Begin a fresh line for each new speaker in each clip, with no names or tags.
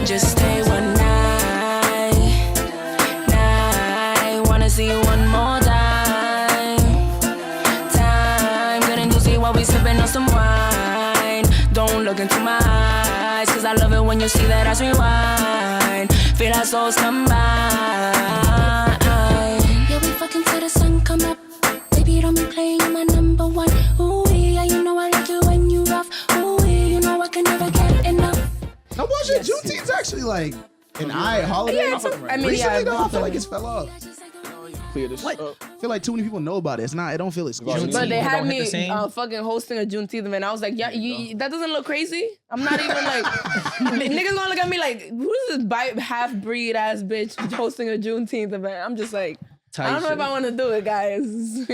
Just stay one night. Wanna see you one more time. Getting juicy while we sipping on some wine. Don't look into my eyes, cause I love it when you see that ass rewind. Feel our souls combine. Yeah, we fucking till the sun come up. Baby, don't be playing, you're my number one. Ooh, yeah, you know I like you when you rough. Ooh, you know I can never get enough.
Now, bullshit, Juneteenth's actually like an holiday.
Yeah, I mean,
recently,
yeah,
though, I feel like it's fell off.
Clear this
Like,
up.
I feel like too many people know about it. It's not. I don't feel exclusive.
But they had
Don't hit
me
the same.
fucking hosting a Juneteenth event. I was like, yeah, that doesn't look crazy. I'm not even like, niggas gonna look at me like, who's this half-breed ass bitch hosting a Juneteenth event? I'm just like, I don't know if I want to do it, guys.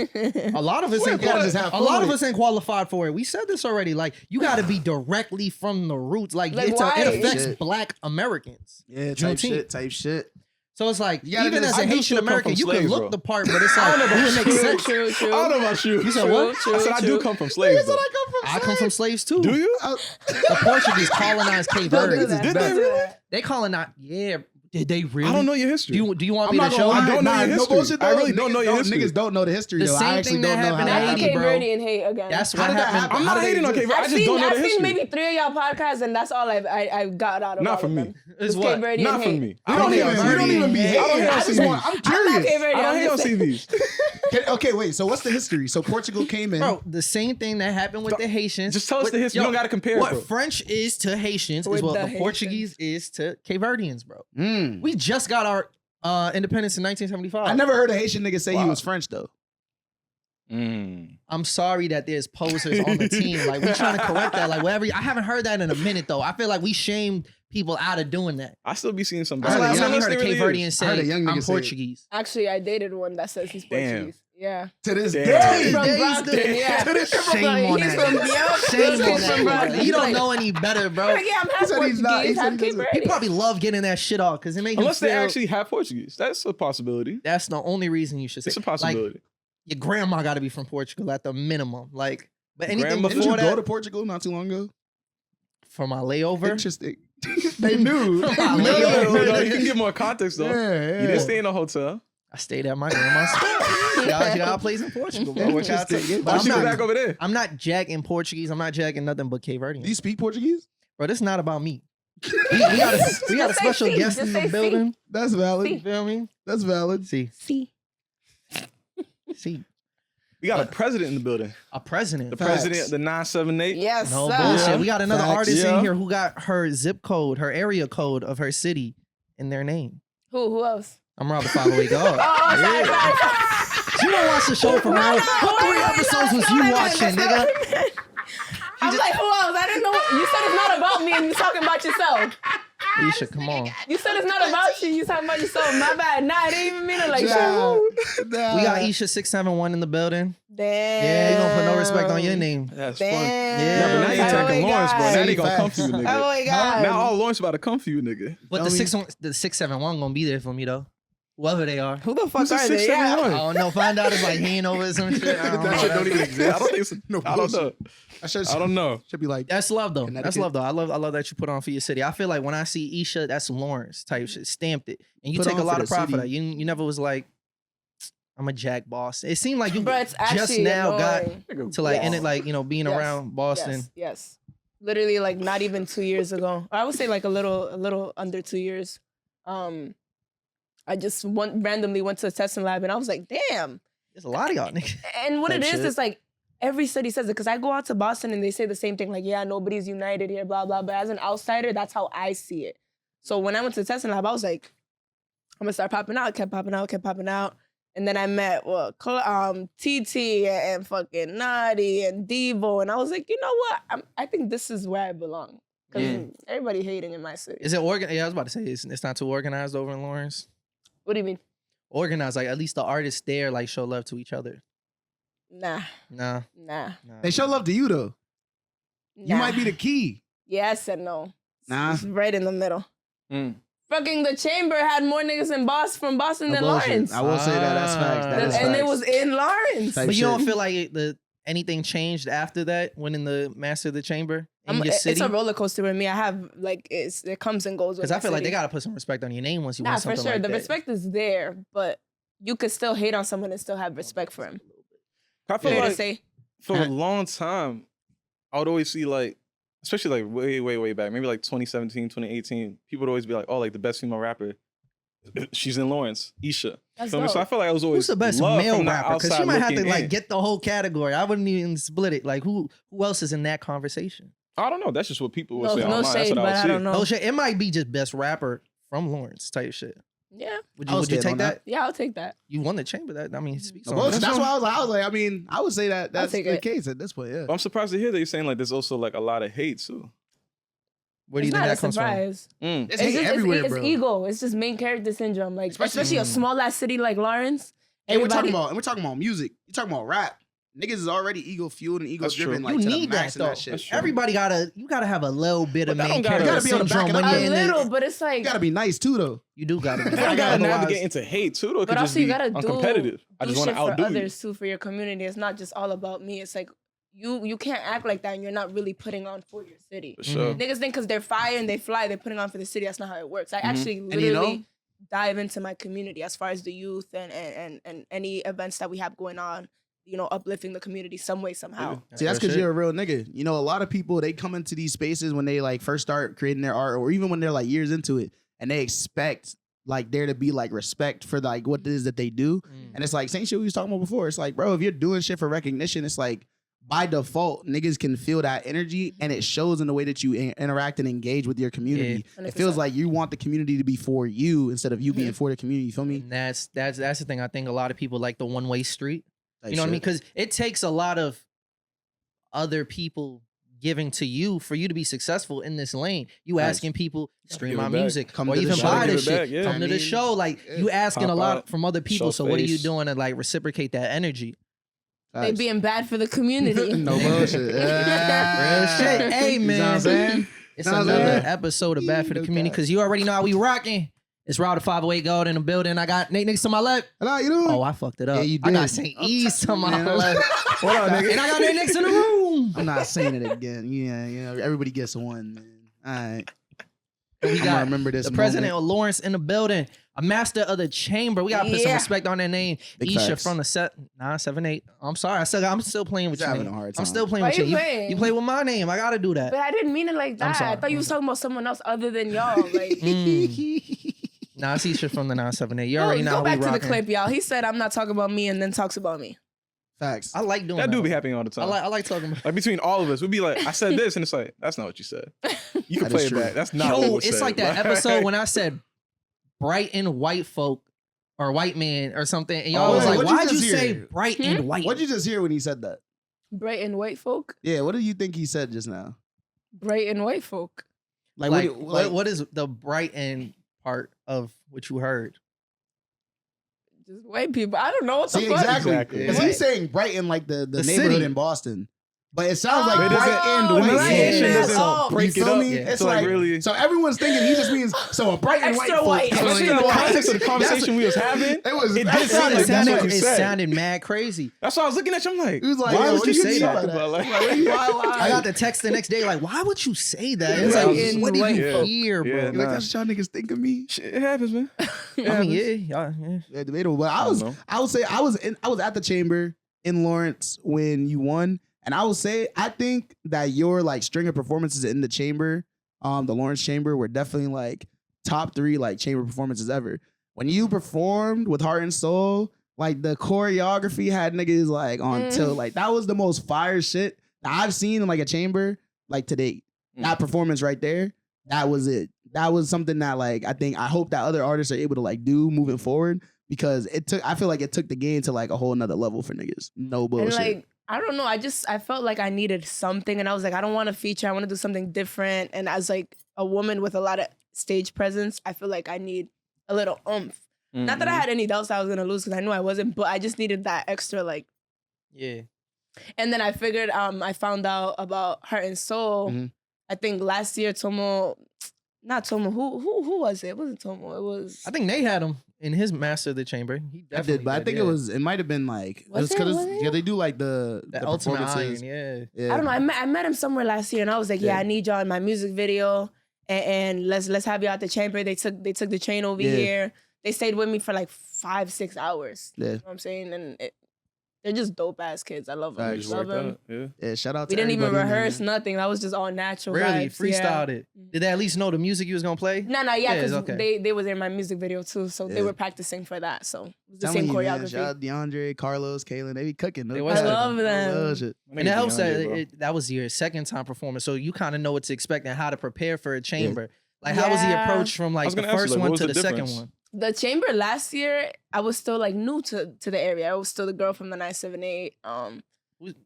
A lot of us ain't qualified for it. We said this already. Like, you got to be directly from the roots. Like it affects
Shit.
Black Americans.
Yeah,
Juneteenth.
type shit.
So it's like,
gotta
even
do
as
this.
a
I do
Haitian
still come
American,
from
you can
slaves,
look
bro.
the part, but it's like, it makes sense.
True.
I don't know about you.
You said what?
I said I do come from slaves. Though.
I come from slaves too.
Do you?
The Portuguese colonized Cape
Don't do
Verde.
that.
Did
Don't
they
do
really?
that.
They colonized. Yeah. Did they really?
I don't know your history.
Do you want
I'm
me to
not
show
gonna
you?
lie.
I don't know your
No
history.
bullshit, though.
I really don't know your history.
Niggas don't know the history,
The
though.
same
I actually
thing that
don't know how
happened
that
in
That's
happened,
Haiti,
Cape
bro.
Verdean hate again.
That's
How
what
did that
happened.
happen?
I'm
How
not
did
hating
they
on Cape
exist?
Verde. I just don't know the
I've seen
history.
maybe 3 of y'all podcasts, and that's all I got out of
Not
all
for
of
me.
them.
Is
It's
what?
Cape Verdean
Not for
hate.
me.
We don't even be
I don't
hating.
hate
I
on
just
CVs.
want. I'm
I'm not
curious.
Cape Verdean.
I don't
I'm
hate on
just saying.
CVs.
Okay, wait. So what's the history? So Portugal came in.
Bro, the same thing that happened with the Haitians.
Just tell us the history. You don't gotta compare,
What
bro.
French is to Haitians
With
is what
the
the
Haitians.
Portuguese is to Cape Verdeans, bro.
Mm.
We just got our independence in 1975.
I never heard a Haitian nigga say he
Wow.
was French though.
I'm sorry that there's posers on the team. Like, we trying to correct that. Like, whatever. I haven't heard that in a minute, though. I feel like we shamed people out of doing that.
I still be seeing some.
I heard
That's
a
why
young-
I heard a Cape Verdean
I heard a
say,
young nigga
I'm
say it.
Portuguese.
Actually, I dated one that says he's
Damn.
Portuguese. Yeah.
To this
Damn.
day.
From
days,
Brockton,
damn.
yeah.
To this
Shame on
He's
that.
from
nigga. Shame on that. nigga. You don't know any better, bro.
Like, yeah, I'm half
said he's not- he
Portuguese,
said
half
he
Cape
doesn't-
He
Verdean.
probably love getting that shit off because it make him
Unless they
feel-
actually have Portuguese, that's a possibility.
That's the only reason you should say.
It's a possibility.
Like, your grandma got to be from Portugal at the minimum. Like, but anything
Grandma-
Didn't
before
you go
that,
to Portugal not too long ago?
for my layover,
Interesting. They knew.
My
no,
layover.
no, you can get more context though.
Yeah.
You didn't stay in a hotel.
I stayed at my grandma's. She got a place in Portugal, bro. Which I
Interesting.
but
Why
I'm
she go
not,
back over there?
I'm not jacking Portuguese. I'm not jacking nothing but Cape Verdean.
Do you speak Portuguese?
Bro, this is not about me. We got a
Just say
special
C.
guest
Just
in the
say C.
building.
That's valid.
You feel me?
That's valid.
See.
We got a president in the building.
A president.
The
Facts.
president, the 978.
Yes,
No
sir.
bullshit. We got another
Facts.
artist
Yeah.
in here who got her zip code, her area code of her city in their name.
Who else?
I'm Rob the 508 dog.
Oh, sorry.
You don't watch the show for real. What 3 episodes was you watching, nigga?
I was like, who else? I didn't know. You said it's not about me and you're talking about yourself.
Isha, come on.
You said it's not about you. You talking about yourself. My bad. Nah, I didn't even mean it like that.
Nah.
We got Isha 671 in the building.
Damn.
Yeah, you gonna put no respect on your name.
That's
Damn.
fun.
Yeah,
Yeah, but now you
Oh
attacking
my
Lawrence, bro. Now
God.
they gonna come
Facts.
for you,
Oh
nigga.
my God.
Now all Lawrence about to come for you, nigga.
But the 671 gonna be there for me though. Whoever they are.
Who the fuck
Who's the
are they? Yeah.
671?
I don't know. Find out if like he ain't over some shit. I don't
That
know.
shit don't even exist. I don't think it's.
No
I don't know.
bullshit.
I don't know.
Should be like,
That's love though. That's
Connecticut.
love though. I love that you put on for your city. I feel like when I see Isha, that's Lawrence type shit. Stamped it. And you
Put
take a
on
lot
for
of
the
pride for
city.
that. You never was like, I'm a Jack boss. It seemed like you
Bro, it's
just
actually
now got
annoying.
to like
Yes.
in it, like, you know, being
Yes.
around Boston.
Yes. Literally, like not even 2 years ago. I would say like a little under 2 years. I just randomly went to a testing lab and I was like, damn.
There's a lot of y'all niggas.
And what
Type
it is,
shit.
is like every city says it. Because I go out to Boston and they say the same thing. Like, yeah, nobody's united here, blah, blah. But as an outsider, that's how I see it. So when I went to the testing lab, I was like, I'm going to start popping out. Kept popping out. And then I met TT and fucking Naughty and Devo. And I was like, you know what? I think this is where I belong. Because everybody hating in my city.
Is it organized? Yeah, I was about to say it's not too organized over in Lawrence.
What do you mean?
Organized, like at least the artists there like show love to each other.
Nah.
Nah.
they show love to you though. You might be the key.
Yes and no.
Nah.
It's right in the middle.
Mm.
Fucking the Chamber had more niggas from Boston
No
than
bullshit.
Lawrence.
I will say that. That's facts. That is
and
facts.
it was in Lawrence.
Type
But you
shit.
don't feel like anything changed after that, winning the Master of the Chamber? in your
It's
city?
a roller coaster with me. I have like it comes and goes.
Because I feel like they gotta put some respect on your name once you win
for
something
sure.
like
The
that.
respect is there, but you could still hate on someone and still have respect for him.
I feel
Fair to
like
say.
for a long time, I would always see like, especially like way back, maybe like 2017, 2018, people would always be like, oh, like the best female rapper, she's in Lawrence, Isha.
That's
Feel me?
dope.
So I feel like I was always
Who's the best
loved
male
from the
rapper? Because she
outside
might have to
looking
like
in.
get the whole category. I wouldn't even split it. Like who else is in that conversation?
I don't know. That's just what people would
No,
say
no
online. That's
shade,
what
but
I
I
would
don't
see.
know.
No shit. It might be just best rapper from Lawrence type shit.
Yeah,
Would
I
you
was
take
staying on
that?
yeah, I'll take that.
You won the chamber. That I mean, it speaks on
Well,
that.
that's why I was like, I mean, I would say that that's
take
the
it.
case at this point. Yeah.
But I'm surprised to hear that you're saying like there's also like a lot of hate too.
Where do
It's
you think
not a
that comes from?
surprise.
It's
It's
hate
just
everywhere,
it's
bro.
ego. It's just main character syndrome. Like especially a small ass city like Lawrence.
And we're
everybody-
talking about music. You're talking about rap. Niggas is already ego fueled and ego
That's true.
driven. Like
You
to the
need
max
that
and
though.
that shit.
That's true.
Everybody gotta have a little bit of
But that
main
don't gotta-
character
you gotta be able to back
syndrome
it
when
up.
you're
a
in
little,
it.
but it's
You
like
gotta be nice too, though.
You do gotta be.
I don't gotta
Otherwise-
navigate into hate too, though. It
But
could just
also you
be
gotta
uncompetitive. I
do
just want
shit
to outdo
for
you.
others too, for your community. It's not just all about me. It's like you can't act like that and you're not really putting on for your city.
For sure.
Niggas think because they're fire and they fly, they're putting on for the city. That's not how it works. I actually
And you
literally
know-
dive into my community as far as the youth and any events that we have going on, you know, uplifting the community some way, somehow.
See, that's because
Real
you're a real nigga. You know, a lot of people, they come into these spaces when they like first start creating their art, or even when they're like years into it, and they expect like there to be like respect for like what it is that they do. And it's like same shit we was talking about before. It's like, bro, if you're doing shit for recognition, it's like by default, niggas can feel that energy, and it shows in the way that you interact and engage with your community.
Yeah.
It feels
100%.
like you want the community to be for you instead of you being for the community. You feel me?
And that's the thing. I think a lot of people like the one-way street.
Like
You know what I mean?
shit.
Because it takes a lot of other people giving to you for you to be successful in this lane. You
Nice.
asking people stream
give
my
it back.
music
Come
or
to the
even
show.
buy
Give
this
it
shit.
back, yeah.
Come to the show. Like you asking
Pop
a lot
out,
from other people.
show
So what are you
face.
doing to like reciprocate that energy?
They
Facts.
being bad for the community.
No bullshit.
Real shit. Hey
You know what I'm
man,
saying?
it's
Know what I'm
another
saying?
episode of Bad for the
No
Community
cap.
because you already know how we rocking. It's Router 508 Gold in the building. I got Nate Nix to my left.
Hello, you doing?
Oh, I fucked it up.
Yeah, you
I got
did.
St. East to my
Man,
left.
What up, nigga?
And I got Nate Nix in the room.
I'm not saying it again. Yeah, you know, everybody gets one, man. All right.
We
I'm
got
gonna remember this
the president
moment.
of Lawrence in the building, a master of the chamber. We gotta put some
Yeah.
respect on that name.
Big
Isha
facts.
from the set 978. I'm sorry, I'm still playing with
He's
your
having
name.
a hard
I'm
time.
still playing
Why
with
you
you.
playing?
You play with my name. I gotta do that.
But I didn't mean it like that.
sorry.
I thought you was talking about someone else other than y'all. Like,
Nah, it's Isha from the 978. You already know
go
how
back
we
to the
rocking.
clip, y'all. He said, "I'm not talking about me," and then talks about me.
Facts.
I like doing that.
That do be happening all the time.
I like talking about.
Like between all of us, we'd be like, I said this, and it's like, that's not what you said. You can
That
play
is
it
true.
back. That's not what
Yo,
was
it's
said.
like that episode when I said Brighton white folk or white man or something, and y'all
Oh,
was
wait,
like,
what'd you
"Why'd you
just
say
hear?
Brighton white?"
What'd you just hear when he said that?
Bright and white folk.
Yeah, what do you think he said just now?
Bright and white folk.
Like,
Like,
what,
what is the Brighton part of what you heard?
Just white people. I don't know what the
see,
fuck.
exactly.
Exactly.
Because
What?
he's saying Brighton like the
The
neighborhood
city.
in Boston. But it sounds like
Oh,
But it
bright
doesn't-
and
the
white.
pronunciation
Yeah.
doesn't
Oh.
break
You
it
feel
up.
me?
Yeah.
It's
So, like,
like
really-
So everyone's thinking he just means so a bright and white.
Extra
folk.
white.
You know what I
Especially
mean?
in the
Like,
context of the conversation we was having,
It was.
It
that's
did
what
sound
it
like that's
sounded.
what you
it
said.
sounded mad crazy.
That's why I was looking at you. I'm like,
He was like,
Why
yo,
would
what
you
are
say
talking
that?
about?
Like,
Why?
I got the text the next day, like, why would you say that? It's
Yeah,
like,
I was-
what did you
Yeah.
hear, bro?
Yeah,
Like,
nah.
that's what y'all niggas think of me.
shit, it happens, man.
I mean, yeah.
Yeah, debatable. But
I don't know.
I would say I was at the chamber in Lawrence when you won. And I will say, I think that your like string of performances in the chamber, the Lawrence chamber, were definitely like top 3 like chamber performances ever. When you performed with heart and soul, like the choreography had niggas like on tilt. Like that was the most fire shit that I've seen in like a chamber like to date. That performance right there, that was it. That was something that like I hope that other artists are able to like do moving forward, because I feel like it took the game to like a whole nother level for niggas. No bullshit.
And like, I don't know. I felt like I needed something, and I was like, I don't want to feature. I want to do something different. And as like a woman with a lot of stage presence, I feel like I need a little oomph. Not that I had any doubts I was gonna lose, because I knew I wasn't, but I just needed that extra like.
Yeah.
And then I figured, I found out about Heart and Soul.
Mhm.
I think last year, not Tomo. Who was it? It wasn't Tomo. It was.
I think they had him in his Master of the Chamber. He
I
definitely
did, but I think it might have been like
Was it?
because
Was it?
yeah, they do like the
Ultimate
performances.
Iron. Yeah.
I don't know. I met him somewhere last year, and I was like, yeah, I need y'all in my music video, and let's have y'all at the chamber. They took the train over here. They stayed with me for like 5-6 hours.
Yeah.
You know what I'm saying? And they're just dope ass kids. I love them.
Facts.
Love them.
Yeah, shout out to
We didn't even
everybody in
rehearse
there.
nothing. That was just all natural.
Really
vibes.
freestyled
Yeah.
it. Did they at least know the music you was gonna play?
No, yeah,
Yeah,
because
okay.
they was in my music video too, so they
Yeah.
were practicing for that. So it was the
Telling
same
you, man,
choreography.
shout out DeAndre, Carlos, Kaylin. They be cooking.
They
They
was
I love them.
shit.
And it helps that that was your second time performance, so you kind of know what to expect and how to prepare for a chamber. Like, how was the
Yeah.
approach from
I
like
was
the
gonna ask you,
first
like,
one
what
to
was
the
the
second
difference?
one?
The chamber last year, I was still like new to the area. I was still the girl from the 978.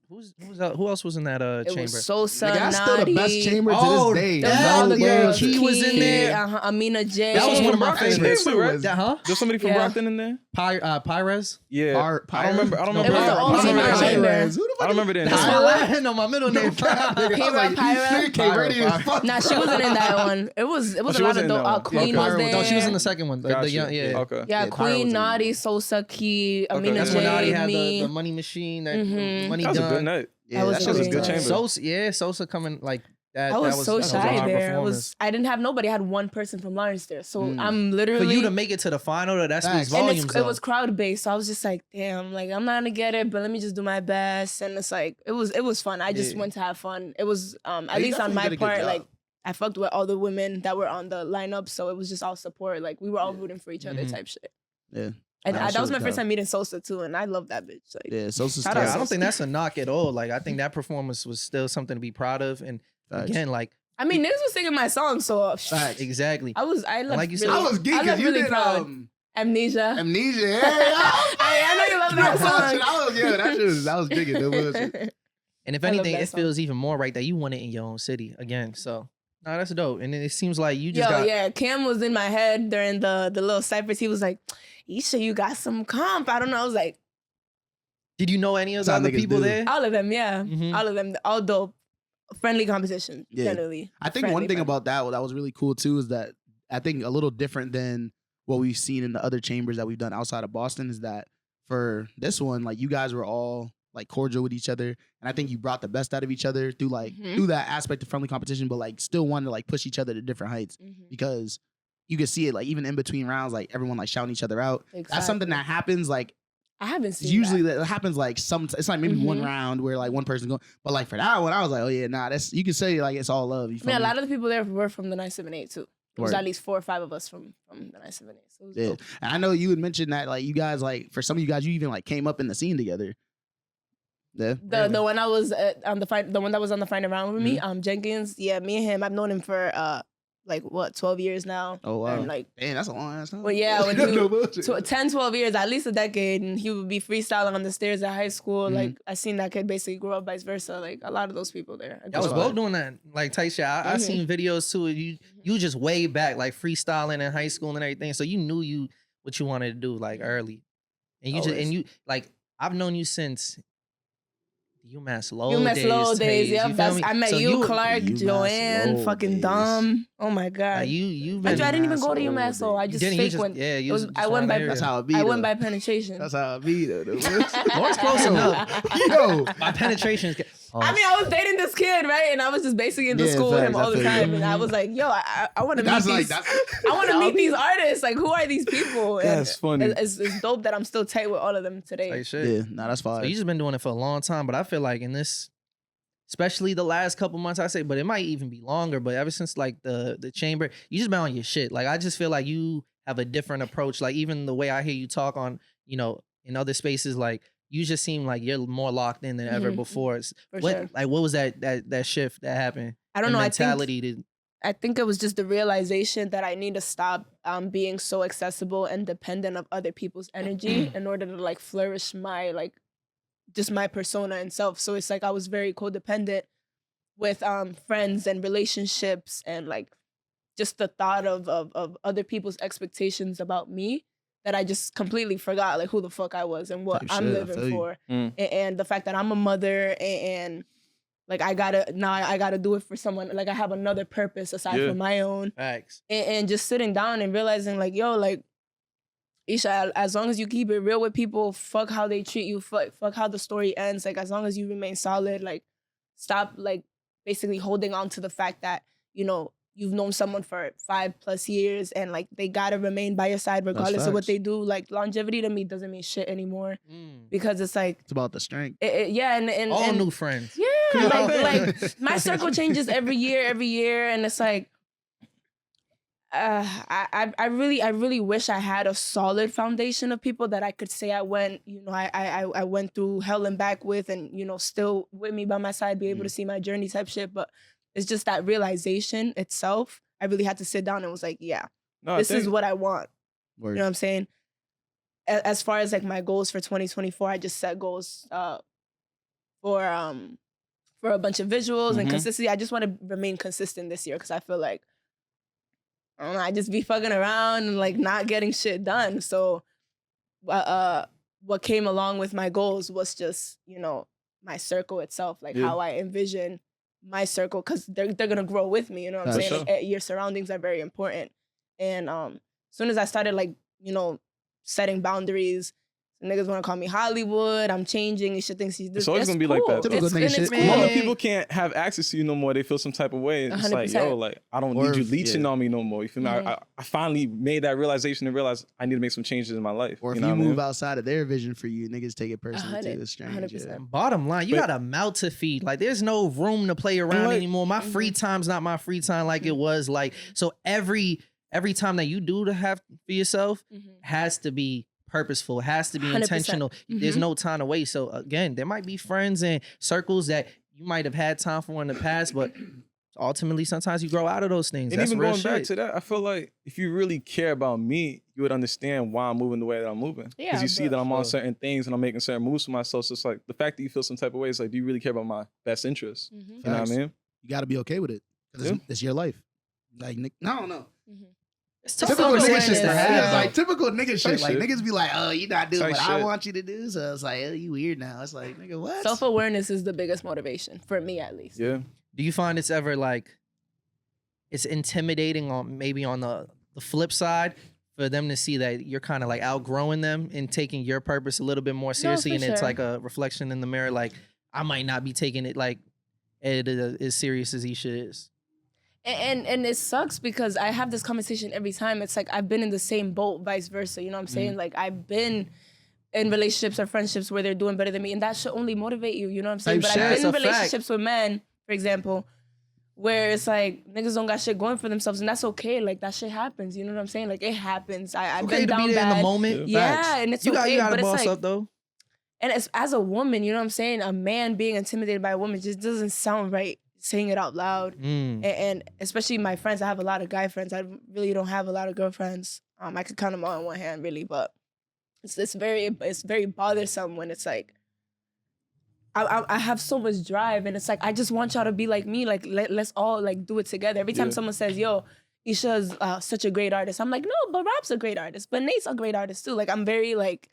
Who else was in that
It
chamber?
was Sosa,
Nigga, that's still the best
Nadi.
chamber to
Oh,
this day.
There was
Hell
all the
yeah,
girls.
Key was in there.
Amina J.
That was one of my
Brockton
favorites.
too, right?
Huh?
There's somebody from
Yeah.
Brockton in there.
Pires?
Yeah, I don't remember. I don't
It
remember.
was the
I
only
don't remember
night
their
chamber.
name. I don't remember their
That's
name.
my last. No, my middle name.
Pyra. Nah, she wasn't in that one. It was
she
a lot
wasn't
of
in
dope.
that one.
Queen
Okay.
was there.
No, she was in the second one.
Gotcha.
Yeah.
Okay.
Yeah,
Yeah, Pyra
Queen,
was in
Nadi,
there.
Sosa, Key, Amina
Okay.
That's
J,
when Nadi had
me.
the money machine, that
Mhm.
money
That was a good
done.
night.
Yeah,
That was
that
a
shit was
good
good
night.
chamber.
Sosa coming like that.
I was so
that
shy
a hard
there.
performance.
I didn't have nobody. I had one person from Lawrence there. So
Mm.
I'm
For
literally
you to make it to the final, that speaks
Facts.
and
volumes.
it
though.
was crowd based. So I was just like, damn, like I'm not gonna get it, but let me just do my best. And it's like it was fun. I just
Yeah.
went to have fun. It was at
you
least on
definitely
my
did a good
part,
job.
like I fucked with all the women that were on the lineup, so it was just all support. Like we were all rooting for each other,
Mhm.
type shit.
Yeah.
And
Nah, that
that
shit
was my
was
first
dope.
time meeting Sosa too, and I love that bitch. Like,
Yeah, Sosa's
Shout
tough.
out
I don't
Sosa.
think that's a knock at all. Like, I think that performance was still something to be proud of. And
Facts.
again, like,
I mean, niggas was singing my song, so
Facts.
exactly.
I left
like you said,
really,
I was geeking.
I left
You
really
did
proud. Amnesia.
Amnesia. Yeah,
I know you love that song.
That was big. It was.
And if
I love
anything,
that
it
song.
feels even more right that you won it in your own city again. So, nah, that's dope. And it seems like you
Yo,
just got.
yeah, Cam was in my head during the little ciphers. He was like, Isha, you got some comp. I don't know. I was like,
Did you know any of the
That's how
other
niggas
people
do.
there?
all of them, yeah.
Mhm.
All of them. All dope. Friendly competition,
Yeah.
generally.
I think
Friendly,
one thing
friendly.
about that was really cool too is that I think a little different than what we've seen in the other chambers that we've done outside of Boston is that for this one, like you guys were all like cordial with each other, and I think you brought the best out of each other through
Mhm.
through that aspect of friendly competition, but like still wanted to like push each other to different heights
Mhm.
because you could see it like even in between rounds, like everyone like shouting each other out. That's something that happens like
I haven't seen
usually
that.
that happens like it's like maybe one
Mhm.
round where like one person going, but like for that one, I was like, oh yeah, nah, that's you can say like it's all love. You
I
feel
mean, a
me?
lot of the people there were from the 978 too. There was
Word.
at least 4 or 5 of us from the 978. So it was
Yeah,
dope.
and I know you had mentioned that like you guys like for some of you guys you even like came up in the scene together. Yeah,
The one I was on the one that was on the final round with me, Jenkins. Yeah, me and him. I've known him for like what 12 years now.
Oh wow,
And like
damn, that's a long ass time.
Well, yeah, when
No
you-
bullshit.
10, 12 years, at least a decade, and he would be freestyling on the stairs at high school.
Mhm.
Like I seen that kid basically grow up, vice versa. Like a lot of those people there.
Y'all was
That's
both
fine.
doing that, like tight shit. I
Mhm.
seen videos too. You just way back, like freestyling in high school and everything. So you knew what you wanted to do like early, and you just
Always.
and you like I've known you since UMass Low
UMass
days.
Low days,
Taze,
yep.
you feel
That's,
me?
I met
So
you, Clark,
UMass
Joanne,
Low
fucking
days.
Dom. Oh my god.
Like, you
I
been
didn't even go to
UMass
UMass Low. I
you
just
didn't,
fake went.
yeah. You
It was-
just
I went
around
by-
the
That's
area.
how it be.
I
though.
went by penetration.
That's how it be though.
Lord's close enough.
Yo,
My penetration.
I mean, I was dating this kid, right? And I was just basically in the
Yeah,
school with him
facts, I
all the
feel you.
time. And I was like, yo, I want to meet
that's like
these.
that's.
I want to meet these artists. Like, who are these people? And
That's funny.
It's dope that I'm still tight with all of them today.
Like shit.
Yeah, nah, that's
So
fine.
you just been doing it for a long time, but I feel like in this, especially the last couple months, I say, but it might even be longer. But ever since like the chamber, you just been on your shit. Like I just feel like you have a different approach. Like even the way I hear you talk on, in other spaces, like you just seem like you're more locked in than ever
Mhm.
before.
For
What
sure.
like what was that shift that happened?
I don't
The
know.
mentality
I think it was just the realization that I need to stop being so accessible and dependent of other people's energy in order to like flourish my like just my persona and self. So it's like I was very codependent with friends and relationships and like just the thought of other people's expectations about me that I just completely forgot like who the fuck I was and what
Type
I'm
shit, I feel
living
you.
for.
Mm.
And the fact that I'm a mother and like I gotta do it for someone. Like I have another purpose aside
Yeah.
from my own.
facts.
And just sitting down and realizing like, yo, like Isha, as long as you keep it real with people, fuck how they treat you, fuck how the story ends. Like, as long as you remain solid, like, stop, like, basically holding on to the fact that, you know, you've known someone for 5+ years and, like, they gotta remain by your side regardless of what
facts.
they do. Like, longevity to me doesn't mean shit anymore because it's like,
It's about the strength.
yeah, and
All
and,
new friends.
yeah, like my circle changes every year, and it's like, I really wish I had a solid foundation of people that I could say I went through hell and back with, and, you know, still with me by my side, be able to see my journey type shit. But it's just that realization itself. I really had to sit down and was like, yeah, this is what I want.
Word.
You know what I'm saying? As far as like my goals for 2024, I just set goals for a bunch of visuals and consistency. I just want to remain consistent this year because I feel like, I don't know, I just be fucking around and like not getting shit done. So what came along with my goals was just, you know, my circle itself, like how I envision my circle, because they're gonna grow with me, you know what I'm saying?
Sure.
Like, your surroundings are very important. And as soon as I started, like, you know, setting boundaries, niggas want to call me Hollywood. I'm changing. Isha thinks she's this.
It's always gonna be like that.
Typical nigga shit.
cool.
When people can't have access to you no more, they feel some type of way. It's like,
100%.
yo, like, I don't need you leeching on me no more. You feel me?
Mhm.
I finally made that realization and realized I need to make some changes in my life.
Or if
you know
you
what I mean?
move outside of their vision for you, niggas take it personally too.
100%.
It's strange.
100%.
Yeah.
Bottom line, you
But-
got a mouth to feed. Like, there's no room to play around
like-
anymore. My free time's not my free time like it was. Like, so every time that you do to have for yourself has to be purposeful, has to be
100%.
intentional. There's no time to waste. So again, there might be friends and circles that you might have had time for in the past, but ultimately sometimes you grow out of those things.
And
That's
even
real
going back
shit.
to that, I feel like if you really care about me, you would understand why I'm moving the way that I'm moving.
Yeah,
Because you see
bro.
that I'm on certain things and I'm making certain moves for myself. So it's like the fact that you feel some type of way is like, do you really care about my best interests? You know what I
Facts.
mean?
You got to be okay with it. 'Cause it's your life. Like, no.
It's tough
Typical nigga
self-awareness.
shit.
Yeah.
Like typical nigga shit. Like
shit.
niggas be like, oh, you not doing
Type
what I
shit.
want you to do. So it's like, oh, you weird now. It's like, nigga, what?
Self-awareness is the biggest motivation for me, at least.
Yeah.
Do you find it's ever like it's intimidating on maybe on the flip side for them to see that you're kind of like outgrowing them and taking your purpose a little bit more seriously,
for
and it's
sure.
like a reflection in the mirror, like I might not be taking it like as serious as Isha is.
And it sucks because I have this conversation every time. It's like I've been in the same boat, vice versa. You know what I'm saying? Like, I've been in relationships or friendships where they're doing better than me, and that should only motivate you. You know what I'm saying?
Type
But
shit.
I've
That's
been in
a fact.
relationships with men, for example, where it's like niggas don't got shit going for themselves, and that's okay. Like, that shit happens. You know what I'm saying? Like, it happens. I've
Okay
been
to
down
be there in
bad.
the moment.
Yeah, and it's
You
okay.
got
but
to
it's
boss
like,
up though.
and as a woman, you know what I'm saying? A man being intimidated by a woman just doesn't sound right, saying it out loud. And especially my friends, I have a lot of guy friends. I really don't have a lot of girlfriends. I could count them all on one hand, really. But it's very bothersome when it's like, I have so much drive, and it's like, I just want y'all to be like me. Like, let's all like do it together. Every time someone says, yo, Isha's such a great artist, I'm like, no, but Rob's a great artist. But Nate's a great artist too. Like, I'm very like,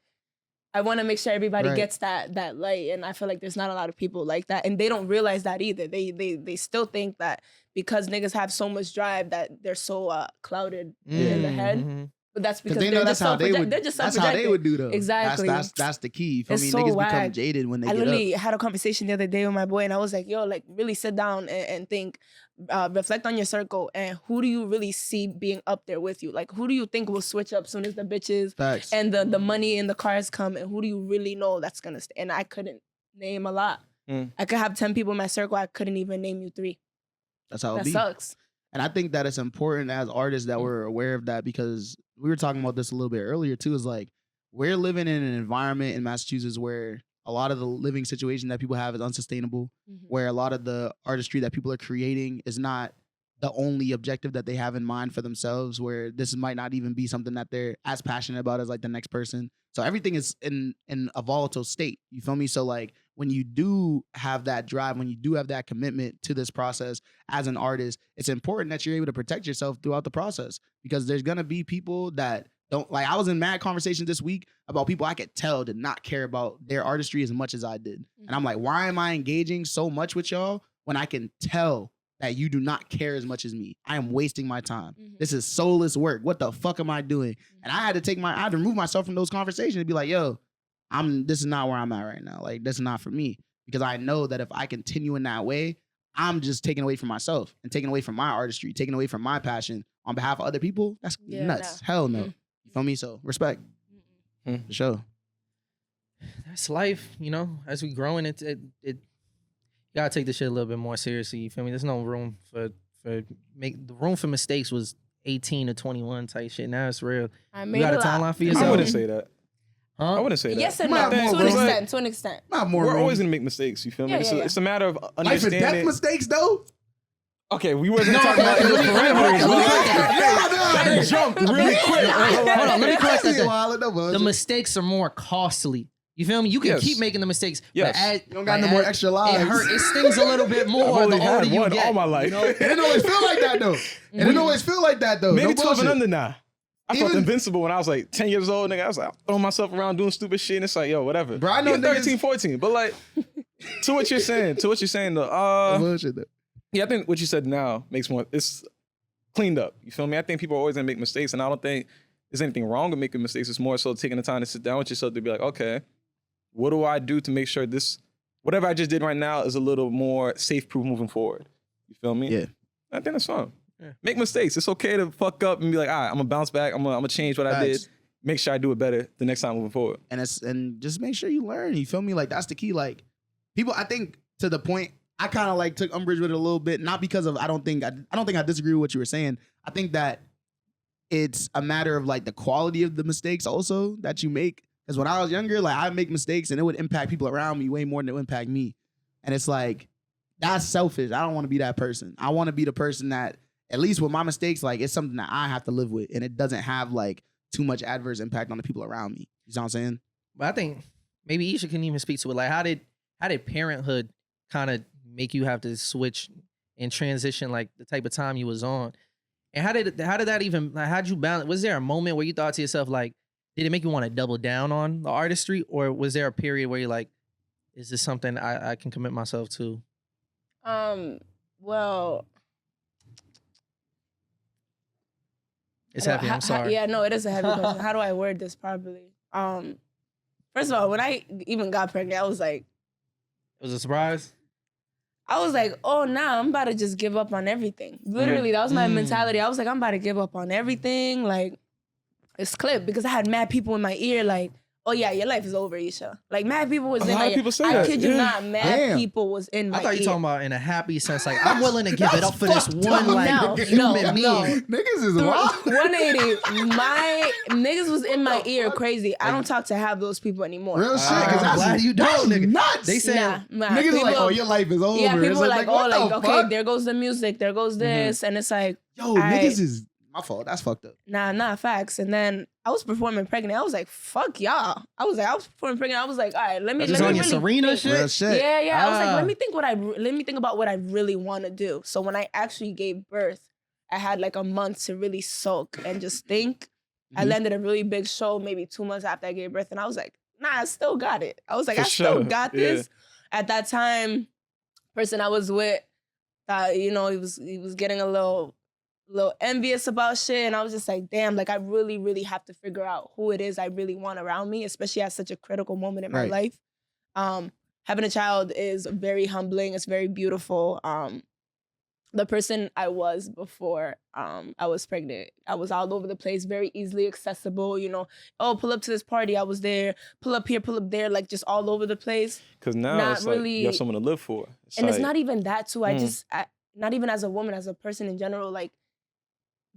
I want to make sure everybody
Right.
gets that light, and I feel like there's not a lot of people like that, and they don't realize that either. They still think that because niggas have so much drive that they're so clouded in the head, but that's because
they
they're
know
just
that's how they would.
they're just
That's how they would do though.
Exactly.
That's the key. You feel
It's
me?
so
Niggas become
whack.
jaded when they
I
get
literally
up.
had a conversation the other day with my boy, and I was like, yo, like, really sit down and think, reflect on your circle, and who do you really see being up there with you? Like, who do you think will switch up soon as the bitches
Facts.
and the money and the cars come, and who do you really know that's gonna stay? And I couldn't name a lot. I could have 10 people in my circle. I couldn't even name you 3.
That's how it
That
be.
sucks.
And I think that it's important as artists that we're aware of that, because we were talking about this a little bit earlier too, is like, we're living in an environment in Massachusetts where a lot of the living situation that people have is unsustainable, where a lot of the artistry that people are creating is not the only objective that they have in mind for themselves, where this might not even be something that they're as passionate about as like the next person. So everything is in a volatile state. You feel me? So like, when you do have that drive, when you do have that commitment to this process as an artist, it's important that you're able to protect yourself throughout the process, because there's going to be people that don't, like, I was in mad conversations this week about people I could tell did not care about their artistry as much as I did. And I'm like, why am I engaging so much with y'all when I can tell that you do not care as much as me. I am wasting my time. This is soulless work. What the fuck am I doing? And I had to remove myself from those conversations and be like, yo, this is not where I'm at right now. Like, this is not for me. Because I know that if I continue in that way, I'm just taking away from myself and taking away from my artistry, taking away from my passion on behalf of other people. That's nuts. No. Hell no. You feel me? So respect. For sure.
That's life, you know. As we growing, it you gotta take this shit a little bit more seriously. You feel me? There's no room the room for mistakes was 18 to 21 type shit. Now it's real. You got a timeline for yourself?
I wouldn't say that.
Huh?
I wouldn't say that.
Yes and no. To an extent.
Not more.
We're always gonna make mistakes. You feel me? It's a matter of understanding.
Life and death mistakes, though.
Okay, we wasn't talking about the parameters. I jumped really quick.
Hold on, let me correct that. The mistakes are more costly. You feel me? You can keep making the mistakes, but
you don't got no more extra lives.
It stings a little bit more.
I've only
the older
had
you
one
get.
all my life.
You know? It didn't always feel like that though.
Maybe
no
12 and
bullshit.
under now. I felt invincible when I was like 10 years old, nigga. I was like throwing myself around doing stupid shit, and it's like, yo, whatever.
Bro, I know
13, 14. But like, to what you're saying though,
bullshit though.
yeah, I think what you said now makes more, it's cleaned up. You feel me? I think people are always gonna make mistakes, and I don't think there's anything wrong with making mistakes. It's more so taking the time to sit down with yourself to be like, okay, what do I do to make sure this, whatever I just did right now is a little more safe-proof moving forward? You feel me?
Yeah.
I think that's fun. Yeah. Make mistakes. It's okay to fuck up and be like, all right, I'm gonna bounce back. I'm gonna change what I did. Make sure I do it better the next time moving forward.
And just make sure you learn. You feel me? Like, that's the key. Like, people, I think to the point, I kind of like took umbrage with it a little bit, not because of I don't think I disagree with what you were saying. I think that it's a matter of like the quality of the mistakes also that you make. Because when I was younger, like, I make mistakes and it would impact people around me way more than it would impact me. And it's like, that's selfish. I don't want to be that person. I want to be the person that, at least with my mistakes, like, it's something that I have to live with, and it doesn't have like too much adverse impact on the people around me. You know what I'm saying?
But I think maybe Isha can even speak to it. Like, how did parenthood kind of make you have to switch and transition, like the type of time you was on? And how did that even, like, how'd you balance? Was there a moment where you thought to yourself, like, did it make you want to double down on the artistry, or was there a period where you're like, is this something I can commit myself to?
Well,
it's heavy. I'm sorry.
Yeah, no, it is a heavy question. How do I word this properly? First of all, when I even got pregnant, I was like,
it was a surprise.
I was like, oh, nah, I'm about to just give up on everything. Literally, that was my mentality. I was like, I'm about to give up on everything. Like, it's clip, because I had mad people in my ear like, oh yeah, your life is over, Isha. Like, mad people was in my ear. I kid you not, mad people was in my ear.
I thought you were talking about in a happy sense, like, I'm willing to give it up for this one, like, human being.
Niggas is wild.
180. My niggas was in my ear crazy. I don't talk to have those people anymore.
Real shit, because
I'm glad you don't, nigga.
Nuts.
They say,
niggas people, are like, oh, your life is over.
Yeah, people are like, oh, like, okay,
fuck?
there goes the music, there goes this, and it's like,
yo, niggas is my fault. That's fucked up.
Nah, facts. And then I was performing pregnant. I was like, fuck y'all. I was performing pregnant. I was like, all right, let me
on your
really
Serena
think.
shit?
Real shit.
Yeah. I was like, let me think about what I really want to do. So when I actually gave birth, I had like a month to really soak and just think. I landed a really big show maybe 2 months after I gave birth, and I was like, nah, I still got it. I was like, still got this. At that time, person I was with, you know, he was getting a little envious about shit, and I was just like, damn, like, I really, really have to figure out who it is I really want around me, especially at such a critical moment in my life. Having a child is very humbling. It's very beautiful. The person I was before I was pregnant, I was all over the place, very easily accessible, you know. Oh, pull up to this party, I was there. Pull up here, pull up there, like, just all over the place.
Because now it's like you have someone to live for.
It's not even that too. Not even as a woman, as a person in general, like,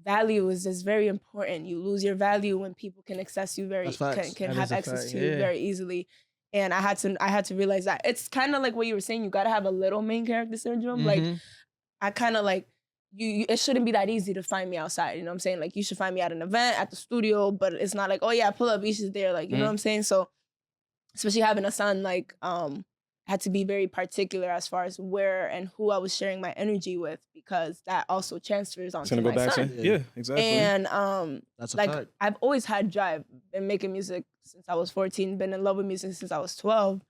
value is just very important. You lose your value when people can access you can have access to you very easily. And I had to realize that. It's kind of like what you were saying, you gotta have a little main character syndrome. Like, I kind of like, it shouldn't be that easy to find me outside, you know what I'm saying? Like, you should find me at an event, at the studio, but it's not like, oh yeah, pull up, Isha's there, like, you know what I'm saying? So, especially having a son, like, I had to be very particular as far as where and who I was sharing my energy with, because that also transfers onto my son.
Yeah, exactly.
And
that's a
like,
fact.
I've always had drive, been making music since I was 14, been in love with music since I was 12,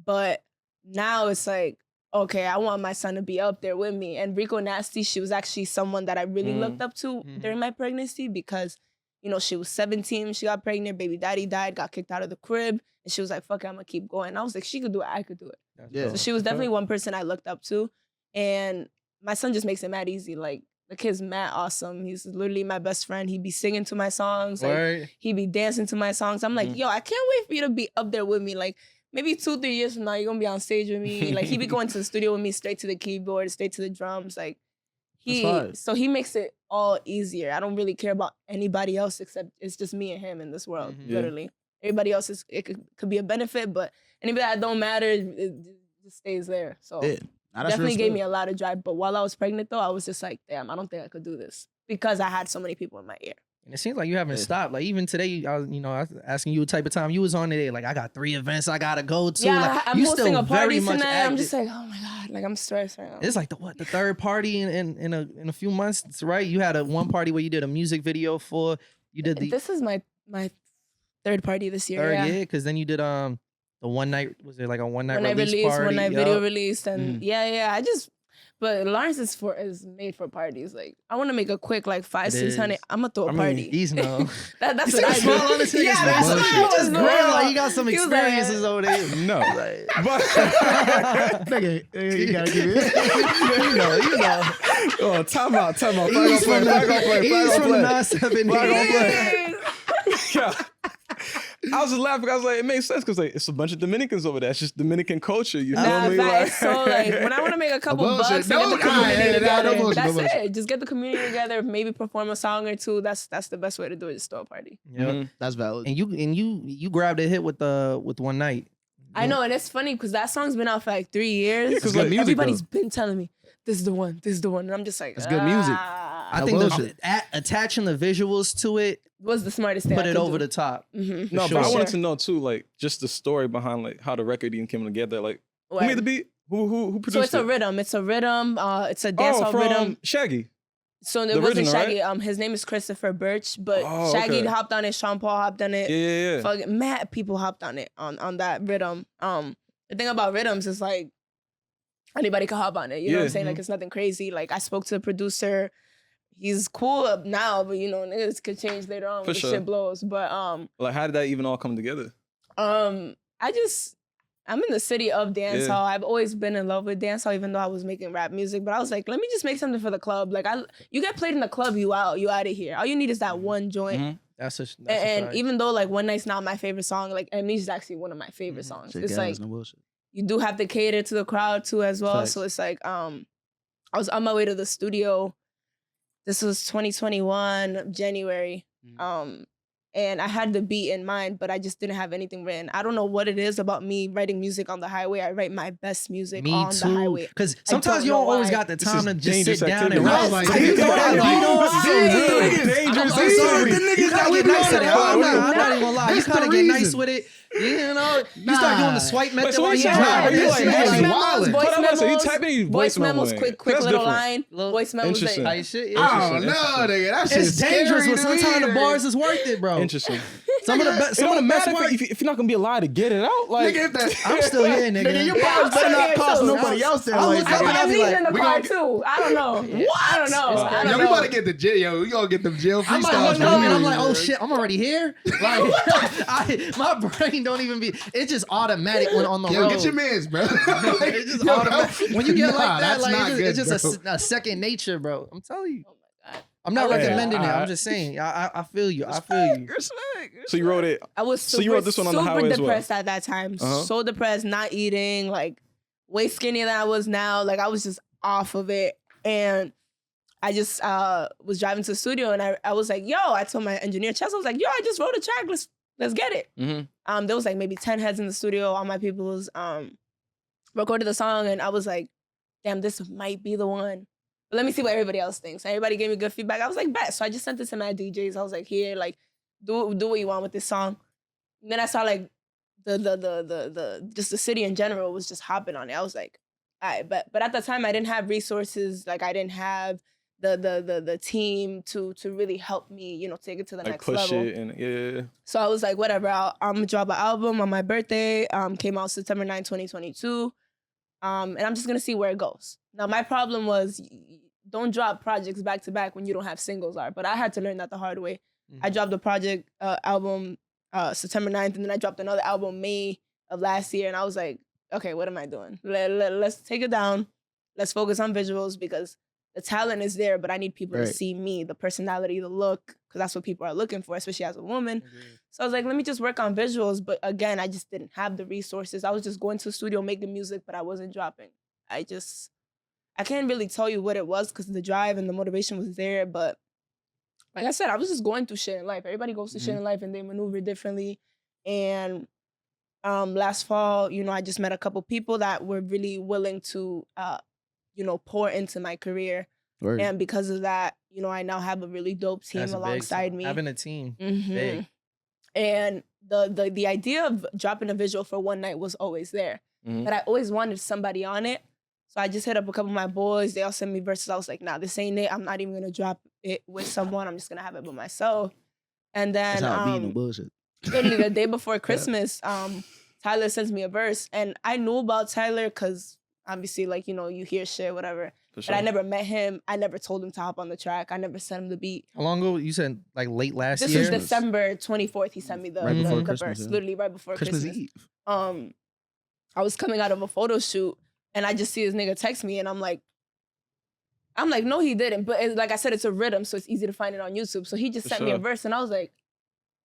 but now it's like, okay, I want my son to be up there with me. And Rico Nasty, she was actually someone that I really looked up to during my pregnancy because, you know, she was 17 when she got pregnant, baby daddy died, got kicked out of the crib. And she was like, fuck it, I'm gonna keep going. And I was like, she could do it, I could do it.
Yeah.
So she was definitely one person I looked up to. And my son just makes it mad easy. Like, the kid's mad awesome. He's literally my best friend. He be singing to my songs. Like, he be dancing to my songs. I'm like, yo, I can't wait for you to be up there with me. Like, maybe 2-3 years from now, you're gonna be on stage with me. Like, he be going to the studio with me, straight to the keyboard, straight to the drums. Like, he makes it all easier. I don't really care about anybody else except it's just me and him in this world, literally. Everybody else it could be a benefit, but anybody that don't matter, it just stays there. So definitely gave me a lot of drive. But while I was pregnant, though, I was just like, damn, I don't think I could do this because I had so many people in my ear.
And it seems like you haven't stopped. Like even today, I was asking you what type of time you was on today. Like I got 3 events I gotta go to.
Yeah,
like,
I'm
you
hosting
still
a party
very much
tonight.
active.
I'm just like, oh my god, like I'm stressed right now.
It's like the 3rd party in a few months, right? You had one party where you did a music video for. You did
This is my 3rd party this year.
3rd year, because then you did the 1Night. Was there like a 1Night release party?
1Night video released, and but Lawrence is made for parties. Like I want to make a quick like 500-600. I'm gonna throw a party.
He's no.
That's what I do.
Yeah, that's what I was just growing. Like you got some experiences over there.
No, but
Nigga, you gotta give it.
you know.
Oh, time out.
He's from the 978.
Yeah. I was just laughing. I was like, it makes sense because like it's a bunch of Dominicans over there. It's just Dominican culture. You feel me?
Like, so like when I want to make a couple bucks, and get the community together, that's it. Just get the community together, maybe perform a song or two. That's the best way to do it. Just throw a party.
Yeah,
that's valid.
And you grabbed a hit with 1Night.
I know, and it's funny because that song's been out for like 3 years.
Because like,
everybody's been telling me this is the one, and I'm just like,
it's good music.
I think attaching the visuals to it
was the smartest thing.
Put it over the top.
No, but I wanted to know too, like just the story behind like how the record even came together. Like who made the beat? Who produced it?
So it's a rhythm. It's a dancehall rhythm.
Shaggy.
So it wasn't Shaggy. Right? His name is Christopher Birch, but Shaggy hopped on it. Sean Paul hopped on it.
Yeah.
Fucking mad people hopped on it on that rhythm. The thing about rhythms is like anybody can hop on it. You know what I'm saying? Like it's nothing crazy. Like I spoke to the producer. He's cool now, but you know, niggas could change later on when the shit blows. But
like how did that even all come together?
I'm in the city of dancehall. I've always been in love with dancehall, even though I was making rap music. But I was like, let me just make something for the club. Like you get played in the club, you out of here. All you need is that one joint.
That's
and even though like 1Night's not my favorite song, like Amnesia's actually one of my favorite songs. It's like you do have to cater to the crowd too as well. So it's like I was on my way to the studio. This was 2021, January. And I had the beat in mind, but I just didn't have anything written. I don't know what it is about me writing music on the highway. I write my best music on the highway.
Because sometimes you don't always got the time to just sit down and
write.
I'm not even gonna lie. You kind of get nice with it. You know, you start doing the swipe method while you're driving.
Voice memos, quick little line. Voice memos.
Like, shit.
Oh no, nigga, that shit is
dangerous. But sometimes the bars is worth it, bro.
Interesting.
Some of the best work.
If you're not gonna be allowed to get it out, like
I'm still here, nigga.
Your bars better not cost nobody else there.
I have these in the car too. I don't know. I don't know.
Yo, we about to get the jail. Yo, we gonna get them jail freestyles.
I'm like, oh shit, I'm already here. Like, my brain don't even be. It's just automatic when on the road.
Get your mans, bro.
It's just automatic. When you get like that, like it's just a second nature, bro. I'm telling you. I'm not recommending it. I'm just saying. I feel you. I feel you.
So you wrote it.
I was super,
you wrote this one on the highway as well.
Depressed at that time. So depressed, not eating, like way skinnier than I was now. Like I was just off of it. And I just was driving to the studio and I was like, yo, I told my engineer Chess, I was like, yo, I just wrote a track. Let's get it. There was like maybe 10 heads in the studio. All my people was recorded the song and I was like, damn, this might be the one. But let me see what everybody else thinks. Everybody gave me good feedback. I was like, bet. So I just sent it to my DJs. I was like, here, like, do what you want with this song. And then I saw like the just the city in general was just hopping on it. I was like, all right, but at the time I didn't have resources. Like I didn't have the team to really help me, you know, take it to the
like
next
push
level.
It and
So I was like, whatever. I'm gonna drop an album on my birthday. Came out September 9, 2022. And I'm just gonna see where it goes. Now my problem was don't drop projects back to back when you don't have singles art. But I had to learn that the hard way. I dropped a project album September 9th, and then I dropped another album May of last year, and I was like, okay, what am I doing? Let's take it down. Let's focus on visuals because the talent is there, but I need people to see me, the personality, the look, because that's what people are looking for, especially as a woman. So I was like, let me just work on visuals. But again, I just didn't have the resources. I was just going to the studio making music, but I wasn't dropping. I can't really tell you what it was because the drive and the motivation was there. But like I said, I was just going through shit in life. Everybody goes through shit in life and they maneuver differently. And last fall, I just met a couple people that were really willing to, pour into my career.
Word.
And because of that, I now have a really dope team alongside me.
Having a team.
Big. And the idea of dropping a visual for 1Night was always there. But I always wanted somebody on it. So I just hit up a couple of my boys. They all sent me verses. I was like, nah, this ain't it. I'm not even going to drop it with someone. I'm just going to have it by myself. And then
bullshit.
literally the day before Christmas, Tyler sends me a verse. And I knew about Tyler because obviously, you hear shit, whatever.
For sure.
But I never met him. I never told him to hop on the track. I never sent him the beat.
How long ago? You said like late last year?
This was December 24th. He sent me the
Christmas,
verse.
yeah.
Literally right before Christmas.
Eve.
I was coming out of a photo shoot and I just see this nigga text me and I'm like, no, he didn't. But like I said, it's a rhythm, so it's easy to find it on YouTube. So he just sent me a verse and I was like,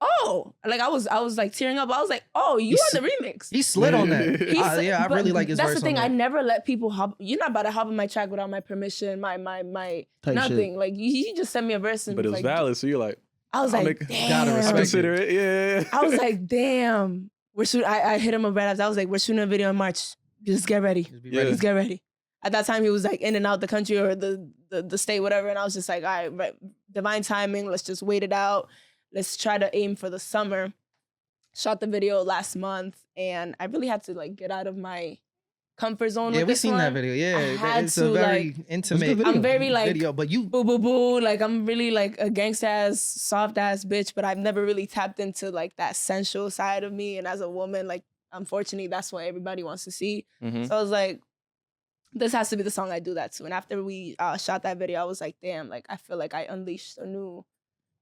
oh, like I was like tearing up. I was like, oh, you are the remix.
He slid on that. I really like his verse.
That's the thing.
On that.
I never let people hop. You're not about to hop on my track without my permission, my nothing.
Shit.
Like he just sent me a verse and
But it was
like,
valid, so you're like,
I was like, damn.
Gotta respect
I consider it, yeah.
I was like, damn. We're shooting. I hit him up right after. I was like, we're shooting a video in March. Just get ready. Just get ready. At that time, he was like in and out the country or the state, whatever. And I was just like, all right, divine timing. Let's just wait it out. Let's try to aim for the summer. Shot the video last month, and I really had to like get out of my comfort zone.
Yeah, we seen that video. Yeah, it's a very intimate.
I'm very like
video, but you
boo boo boo. Like I'm really like a gangsta ass, soft ass bitch, but I've never really tapped into like that sensual side of me. And as a woman, like unfortunately, that's what everybody wants to see. So I was like, this has to be the song I do that to. And after we shot that video, I was like, damn, like I feel like I unleashed a new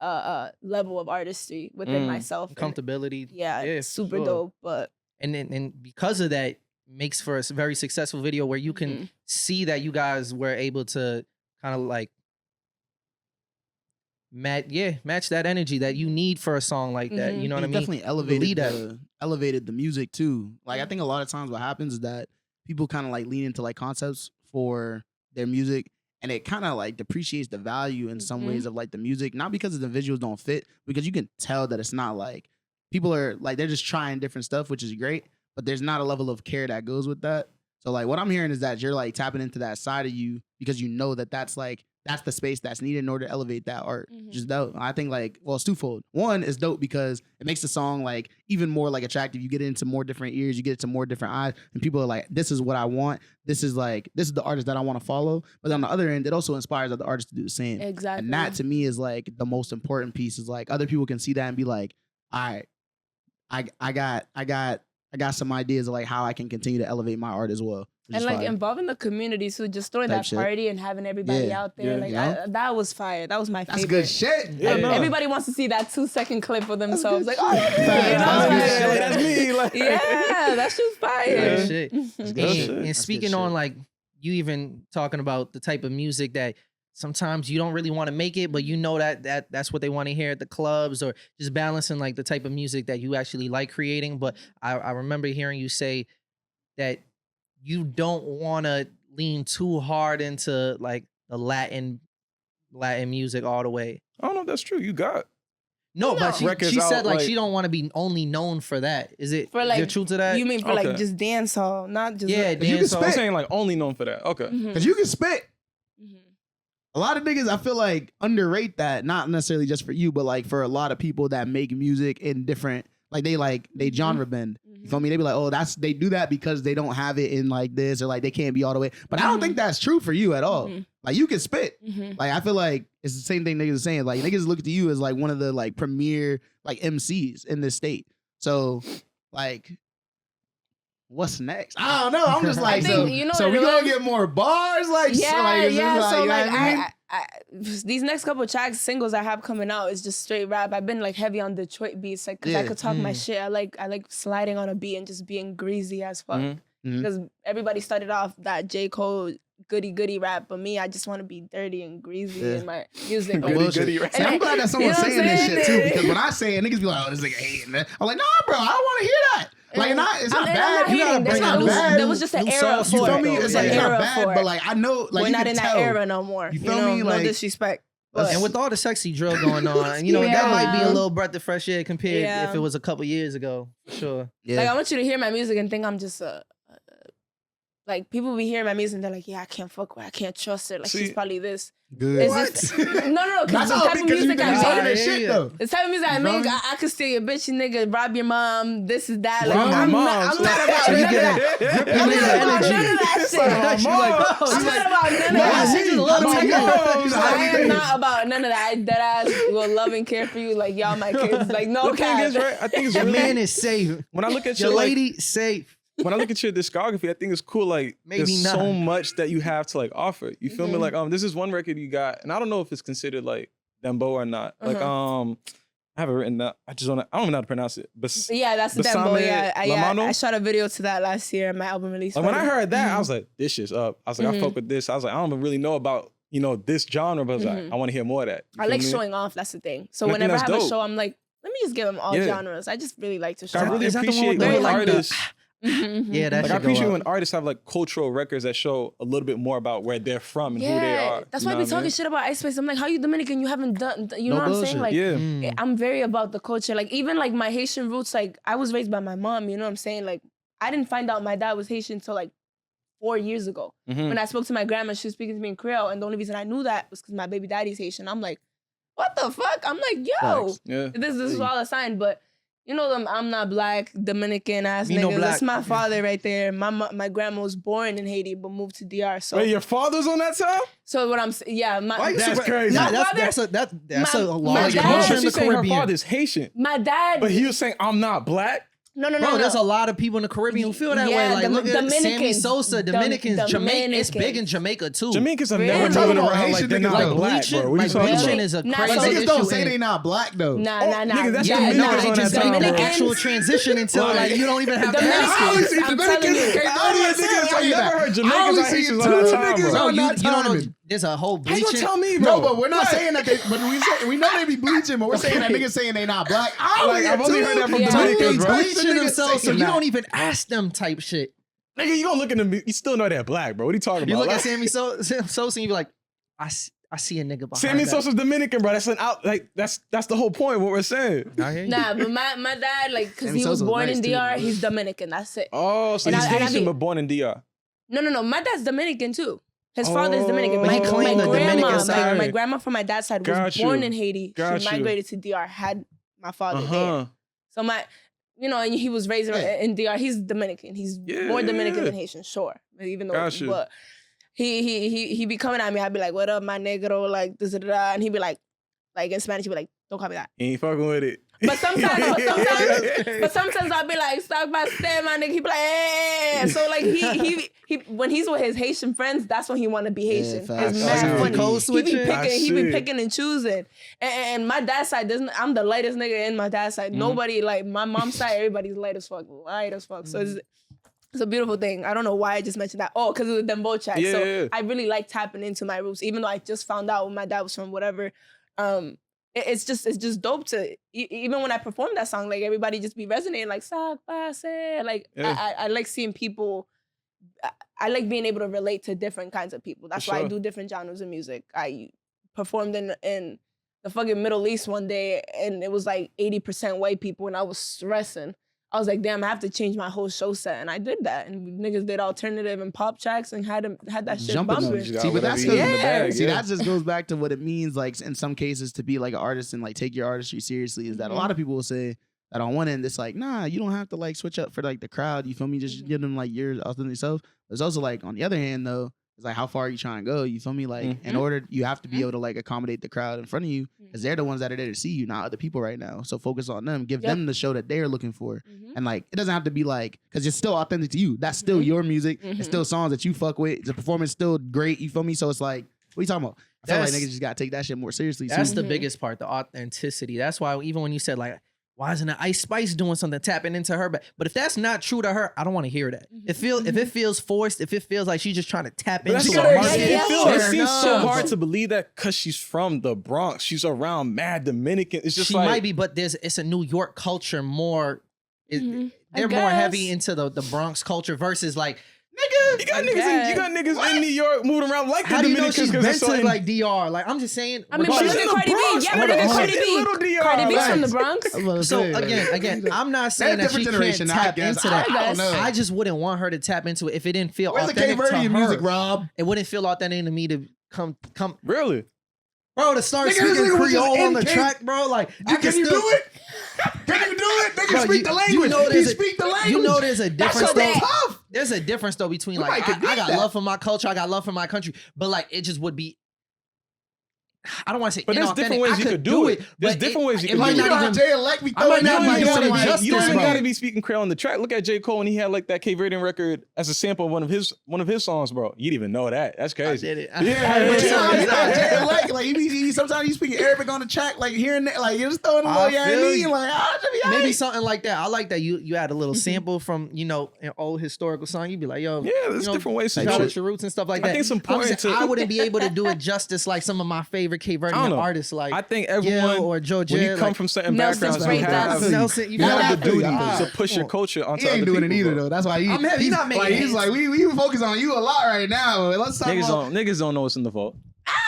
level of artistry within myself.
Comfortability.
Yeah, it's super dope. But
and because of that, makes for a very successful video where you can see that you guys were able to kind of like match that energy that you need for a song like that. You know what I mean?
Definitely elevated the music too. Like I think a lot of times what happens is that people kind of like lean into like concepts for their music, and it kind of like depreciates the value in some ways of like the music, not because the visuals don't fit, because you can tell that it's not like people are like they're just trying different stuff, which is great, but there's not a level of care that goes with that. So like what I'm hearing is that you're like tapping into that side of you because you know that that's the space that's needed in order to elevate that art. Just dope. I think like, well, it's twofold. One is dope because it makes the song like even more like attractive. You get it into more different ears, you get it to more different eyes, and people are like, this is what I want. This is the artist that I want to follow. But on the other end, it also inspires other artists to do the same.
Exactly.
And that to me is like the most important piece is like other people can see that and be like, all right, I got some ideas of like how I can continue to elevate my art as well.
And like involving the community, so just throwing that party and having everybody out there, that was fire. That was my favorite.
That's good shit.
Everybody wants to see that 2-second clip of themselves. Like, oh,
that's me. Like,
yeah, that's just fire.
Shit. And speaking on like you even talking about the type of music that sometimes you don't really want to make it, but you know that's what they want to hear at the clubs, or just balancing like the type of music that you actually like creating. But I remember hearing you say that you don't want to lean too hard into like the Latin music all the way.
I don't know if that's true. You got
but she said like she don't want to be only known for that. Is it
for like,
is it true to that?
You mean for like just dance hall, not just
dance hall.
I'm saying like only known for that. Okay,
because you can spit. A lot of niggas, I feel like, underrate that, not necessarily just for you, but like for a lot of people that make music in different, like they genre bend. You feel me? They be like, oh, they do that because they don't have it in like this, or like they can't be all the way. But I don't think that's true for you at all. Like you can spit. Like I feel like it's the same thing niggas are saying. Like niggas look at you as like one of the like premier like MCs in this state. So like what's next? I don't know. I'm just like,
think,
so,
you know
so
what
we
it
gonna
was?
get more bars? Like,
Yeah,
it's just
yeah. So
you know
like,
what I mean?
these next couple tracks, singles I have coming out is just straight rap. I've been like heavy on Detroit beats, like because I
Yeah.
could talk my shit. I like sliding on a beat and just being greasy as fuck.
Mhm.
Because everybody started off that J. Cole goody rap, but me, I just want to be dirty and greasy in my music.
No
Like,
bullshit.
goody rap.
See, I'm glad that someone's
You know what
saying
I'm
this shit too,
saying?
because when I say it, niggas be like, "Oh, this nigga hating." I'm like, "Nah, bro, I don't want to hear that." Like, it's not
I'm
bad.
not
You gotta
hating.
bring
There's
out
not-
bad.
There was just an
new
era
sauce,
You
for
feel
it.
me?
There
It's
was
like
an
it's not
era
bad,
for
but
it.
like I know, like
We're
you
not
can
in
tell.
that era no more.
You feel me?
No
Like-
disrespect. But
And with all the sexy drill going on, and you know, that might be a
Yeah.
little breath of fresh air compared
Yeah.
if it was a couple years ago, for sure.
Yeah.
like I want you to hear my music and think I'm just like people be hearing my music and they're like, yeah, I can't fuck with her. I can't trust her. Like she's
See-
probably this.
Good.
It's just, no, because
That's
the
all
type of
because you
music
think
I
talking
make.
that shit though.
The type of music I
You feel
make,
me?
I could steal your bitch, nigga, rob your mom, this is that. Like,
Rob my
I'm
mom.
not
So
about
So you
none of
get
that.
it.
I'm not about none of that shit.
She's like,
I'm not about none of
Nah,
that.
she just love
my
to
mom.
I am not about none of that. I dead ass will love and care for you like y'all my kids. Like no
The thing
cap.
is, right? I think it's
Your
really
man is safe.
when I look at
Your
your
lady safe.
when I look at your discography, I think it's cool. Like
Maybe
there's
not.
so much that you have to like offer. You feel me? Like this is one record you got, and I don't know if it's considered like dembo or not. Like I have it written down. I don't even know how to pronounce it. But
Yeah, that's the
Besame
demo. Yeah,
Lamano?
I shot a video to that last year. My album release.
like when I
party.
heard that, I was like, this shit's up. I was like, I fuck with this. I was like, I don't even really know about this genre, but I was like, I want to hear more of that. You
I
feel
like
me?
showing off. That's the thing. So
And I think
whenever I have
that's
a
dope.
show, I'm like, let me just give them all
Yeah.
genres. I just really like to show
I
off.
really
Is that the one
appreciate
with
when
the, like, the-
artists.
Yeah, that
Like I
should
appreciate
go
when
up.
artists have like cultural records that show a little bit more about where they're from and who they are.
That's
You
why I
know
be
what
talking
mean?
shit about Ice Spice. I'm like, how you Dominican? You haven't done, you
No
know what I'm saying?
bullshit.
Like,
Yeah.
I'm very about the culture. Like, even like my Haitian roots, like I was raised by my mom, you know what I'm saying? Like, I didn't find out my dad was Haitian until like 4 years ago.
Mhm.
When I spoke to my grandma, she was speaking to me in Creole. And the only reason I knew that was because my baby daddy's Haitian. I'm like, what the fuck? I'm like, yo,
Facts.
Yeah.
this is all a sign. But you know them, I'm not black, Dominican ass
Me no
niggas.
black.
That's my father right there. My grandma was born in Haiti but moved to DR. So
Wait, your father's on that side?
so what I'm saying, yeah,
Why
my
you
That's
super-
crazy.
Nah,
My
that's
my
a large
dad-
culture in
She's
the
saying her
Caribbean.
father's Haitian,
my dad.
but he was saying I'm not black.
No,
Bro, there's a lot of people in the Caribbean who feel that way.
Yeah,
Like, look at Sammy
Dominicans.
Sosa, Dominicans, Jamaica. It's big in
Dominicans.
Jamaica too.
Jamaicans have
Really?
never
We're
moving
talking about
around like
Haitian
they're
niggas,
not
like
black,
bleaching,
bro. What are you
like
talking
bleaching
about?
is a
Nah,
crazy
so
Like, niggas don't
issue
say
in-
they not black though.
Nah.
Niggas, that's
Yeah,
Dominicans
no,
on
they
that
just
time,
make the
bro.
Dominicans-
actual transition until like you don't even have to
Dominicans-
ask
I only
it.
see
I'm
Dominicans
telling you.
and K-Dot.
I
Niggas
I've
say
never
that.
heard
I
Jamaicans
only
or
see
Haitians
two
on that time,
niggas
bro.
Bro,
on
you
that
don't know.
timing.
There's a whole
How you
bleaching.
gonna tell me, bro?
No, but we're not saying that we know they be bleaching, but we're saying that niggas saying they not black.
I've only heard that from
Yeah.
Dominicans,
They
bro.
bleaching themselves, so you
that.
don't even ask them type shit.
Nigga, you gonna look at them, you still know they're black, bro. What are you talking
You
about?
look at
Like,
Sammy Sosa and you be like, I see a nigga behind
Sammy
that.
Sosa's Dominican, bro. That's an out. Like that's the whole point. Of what we're saying.
I hear you.
Nah, but my dad, like, cause
Sammy
he was
Sosa's
born
nice,
in
too.
DR, he's Dominican. That's it.
Oh, so
And
he's
I
Haitian
be-
but born in DR.
No. My dad's Dominican too. His father's Dominican.
But he
My
claimed the
grandma,
Dominican
my
side.
grandma from my dad's side was
Got you.
born in Haiti.
Got
She
you.
migrated to DR, had my father there.
Uh-huh.
So and he was raised in DR. He's Dominican. He's more Dominican than Haitian, sure. Even though,
Got you.
but he be coming at me. I'd be like, "What up, my negro?" Like this, and he'd be like in Spanish, he'd be like, "Don't call me that."
He ain't fucking with it.
But sometimes I'll be like, "Stop by stay, my nigga." He be like, "Hey." So like he when he's with his Haitian friends, that's when he want to be Haitian.
facts.
It's
Oh,
mad
so
funny.
code
He be
switching?
he be picking and choosing. And my dad's side I'm the lightest nigga in my dad's side. Nobody like my mom's side. Everybody's light as fuck. So it's a beautiful thing. I don't know why I just mentioned that. Oh, because of the dembo track.
Yeah,
So
yeah.
I really like tapping into my roots, even though I just found out where my dad was from. Whatever. It's just dope to even when I perform that song, like everybody just be resonating like "Sak pase." Like
Yeah.
I like seeing people. I like being able to relate to different kinds of people. That's
For
why I
sure.
do different genres of music. I performed in the fucking Middle East one day, and it was like 80% white people, and I was stressing. I was like, damn, I have to change my whole show set, and I did that. And niggas did alternative and pop tracks and had that shit
Jumping
bumping.
them.
You got
See, but
whatever
that's
you need in the
Yeah.
bag,
See,
yeah.
that just goes back to what it means, like in some cases, to be like an artist and like take your artistry seriously. Is that a lot of people will say that on one end, it's like, nah, you don't have to like switch up for like the crowd. You feel me? Just give them like your authentic self. There's also like on the other hand though, It's like, how far are you trying to go? You feel me? Like, in order, you have to be able to like accommodate the crowd in front of you, because they're the ones that are there to see you, not other people right now. So focus on them. Give them the show that they're looking for. And like, it doesn't have to be like, because it's still authentic to you. That's still your music. It's still songs that you fuck with. The performance is still great. You feel me? So it's like, what are you talking about? I feel like niggas just gotta take that shit more seriously.
That's the biggest part, the authenticity. That's why even when you said like, why isn't Ice Spice doing something, tapping into her? But if that's not true to her, I don't want to hear that. If it feels forced, if it feels like she's just trying to tap into a market,
it seems so hard to believe that because she's from the Bronx, she's around mad Dominican. It's just
she
like,
might be, but it's a New York culture more. They're more heavy into the Bronx culture versus like.
Nigga, you got niggas in New York moving around like the
How do you know
Dominicans.
she's been to like DR? Like I'm just saying.
I mean, but look at Cardi B. Yeah, but look at Cardi B. Cardi B's from the Bronx.
So again, I'm not saying that she can't tap into that. I just wouldn't want her to tap into it if it didn't feel authentic to her.
Music, Rob?
It wouldn't feel authentic to me to come.
Really?
Bro, to start speaking Creole on the track, bro. Like,
can you do it? Can you do it? Nigga, speak the language. You speak the language.
You know there's a difference though.
Tough.
There's a difference though between like I got love for my culture, I got love for my country, but like it just would be. I don't want to say,
but there's different ways you could do it. There's different ways you could do it.
You know how Jay-elect be throwing
You don't even gotta be speaking Creole on the track. Look at J. Cole when he had like that Cape Verdean record as a sample of one of his songs, bro. You didn't even know that. That's crazy.
I did it.
Jay-elect, like he sometimes he's speaking Arabic on the track, like here and there, like you're just throwing a little yeah, like
maybe something like that. I like that you add a little sample from an old historical song. You'd be like, yo,
there's different ways to
shout
do
out
it.
your roots and stuff like that.
I think it's important
I wouldn't be able to do it justice like some of my favorite Cape Verdean artists, like
I think everyone
or Georgia,
when you come from certain backgrounds, you have the duty to push your culture onto other people.
He ain't doing it either though. That's why he's not making. He's like we focus on you a lot right now. Let's talk about
niggas don't know what's in the vault.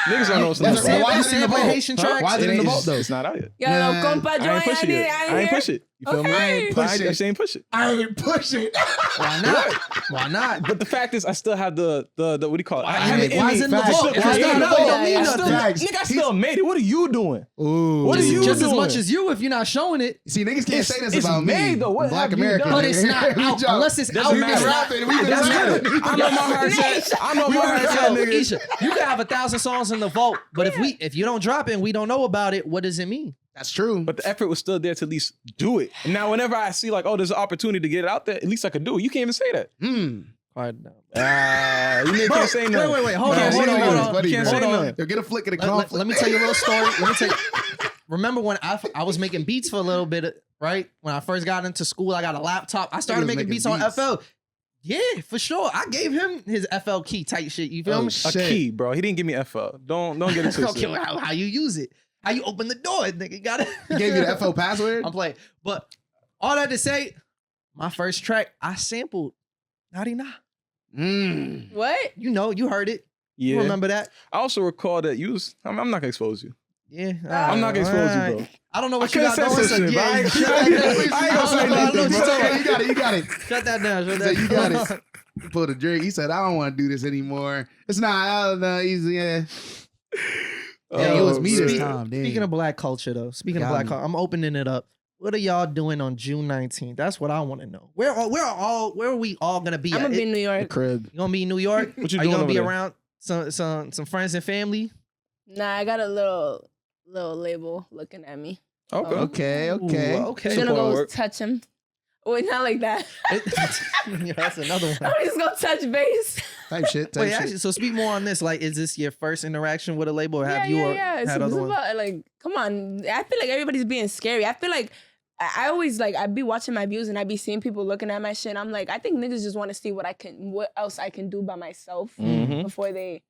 Niggas don't know what's in the vault.
Why is it in the vault?
Haitian tracks?
Why is it in the vault though?
It's not out yet.
Yo, compa,
I ain't push it. I ain't push it. You feel me?
I ain't push it.
I ain't push it.
I ain't push it.
Why not? Why not?
But the fact is, I still have the what do you call it?
Why is it in the vault?
Nigga, I still made it. What are you doing?
Ooh.
What are you
just
doing?
as much as you if you're not showing it.
See, niggas can't say this about
me.
me.
Though. What
Black American.
But it's not out unless it's out.
We've been rapping. We've been rapping.
I know my heart said. I know my heart said, nigga.
Isha, you can have 1,000 songs in the vault, but if you don't drop it and we don't know about it, what does it mean?
That's true.
But the effort was still there to at least do it. And now whenever I see like, oh, there's an opportunity to get it out there, at least I could do it. You can't even say that.
Quiet down.
You can't say nothing.
Wait. Hold on.
You can't say nothing.
They'll get a flick of the conflict.
Let me tell you a little story. Remember when I was making beats for a little bit, right? When I first got into school, I got a laptop. I started making beats on FL. Yeah, for sure. I gave him his FL key type shit. You feel me?
A key, bro. He didn't give me FL. Don't get it twisted.
Okay, how you use it? How you open the door, nigga? Got it.
He gave you the FL password?
I'm playing. But all that to say, my first track, I sampled Naughty Nah.
What?
You heard it.
Yeah.
You remember that?
I also recall that you was, I'm not gonna expose you.
Yeah.
I'm not gonna expose you, bro.
I don't know what you got going.
I ain't gonna say nothing, bro.
You got it.
Shut that down.
You got it. He pulled a drink. He said, I don't want to do this anymore. It's not easy. Yeah. Yeah, it was me this time.
Speaking of black culture, though. I'm opening it up. What are y'all doing on June 19th? That's what I want to know. Where are we all gonna be?
I'm gonna be in New York.
The crib.
You gonna be in New York?
What you
are
doing
you gonna be
over there?
around some friends and family?
Nah, I got a little label looking at me.
Okay.
Ooh, okay.
I'm gonna go touch him. Wait, not like that.
Yeah, that's another one.
I'm just gonna touch base.
Type shit.
Wait, actually, so speak more on this. Like, is this your first interaction with a label, or have you
Yeah.
had other ones?
Like, come on. I feel like everybody's being scary. I feel like I always like I be watching my views and I be seeing people looking at my shit. I'm like, I think niggas just want to see what else I can do by myself before they.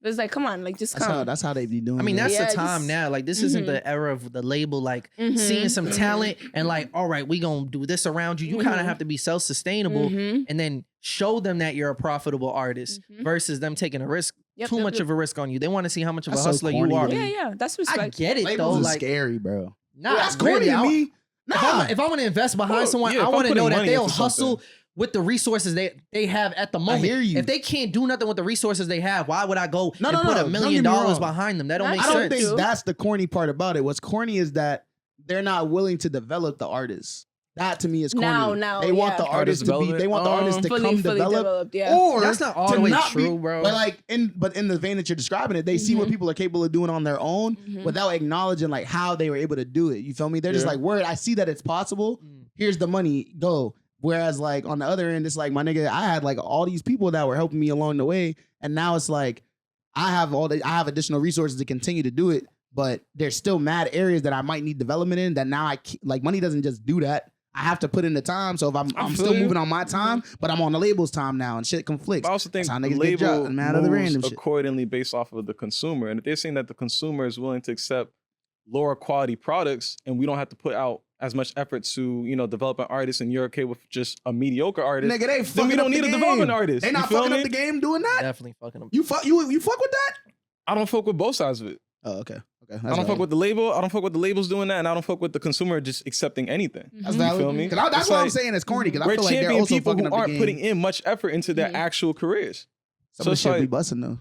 It's like, come on, like just come.
That's how they be doing.
I mean, that's
Yeah,
the time
just-
now. Like, this isn't the era of the label, like seeing some talent and like, all right, we gonna do this around you. You kind of have to be self-sustainable and then show them that you're a profitable artist versus them taking a risk, too much of a risk on you. They want to see how much of a
That's so
hustler
corny,
you are.
man.
Yeah, that's respect.
I get it
labels
though.
is
Like,
scary, bro.
nah,
That's corny
really,
to me.
If I'm gonna invest behind someone, I want to know that they'll hustle with the resources they have at the moment.
hear you.
If they can't do nothing with the resources they have, why would I go put $1
Don't
million
get me wrong.
behind them? That don't make
I
sense.
don't think that's the corny part about it. What's corny is that they're not willing to develop the artists. That to me is corny.
Now,
they want the
yeah.
artist to be. They want the artist to come develop.
developed, yeah.
Or
That's not all
to
the way
not
true,
be,
bro.
But like in the vein that you're describing it, they see what people are capable of doing on their own without acknowledging like how they were able to do it. You feel me? They're just like, word, I see that it's possible. Here's the money, go. Whereas like on the other end, it's like, my nigga, I had like all these people that were helping me along the way, and now it's like I have additional resources to continue to do it, but there's still mad areas that I might need development in that now like money doesn't just do that. I have to put in the time. So if I'm still moving on my time, but I'm on the label's time now and shit conflicts.
I also think
That's how
the
niggas get
label
dropped and mad other random
moves
shit.
accordingly based off of the consumer. And if they're saying that the consumer is willing to accept lower quality products and we don't have to put out as much effort to, you know, develop an artist and you're okay with just a mediocre artist,
Nigga, they
then
fucking
we don't
up
need
the
a
game.
development artist.
They
You
not
feel
fucking
me?
up the game doing that?
Definitely fucking them.
You fuck with that?
I don't fuck with both sides of it.
Oh, okay.
I don't fuck with the label. I don't fuck with the labels doing that, and I don't fuck with the consumer just accepting anything.
That's
You
valid.
feel me?
'Cause that's
It's
what I'm
like,
saying. It's corny because I
we're
feel like they're
championing
also
people
fucking
who
up the
aren't
game.
putting in much effort into their actual careers.
Some
So
of the
it's
shit be
like,
busting though.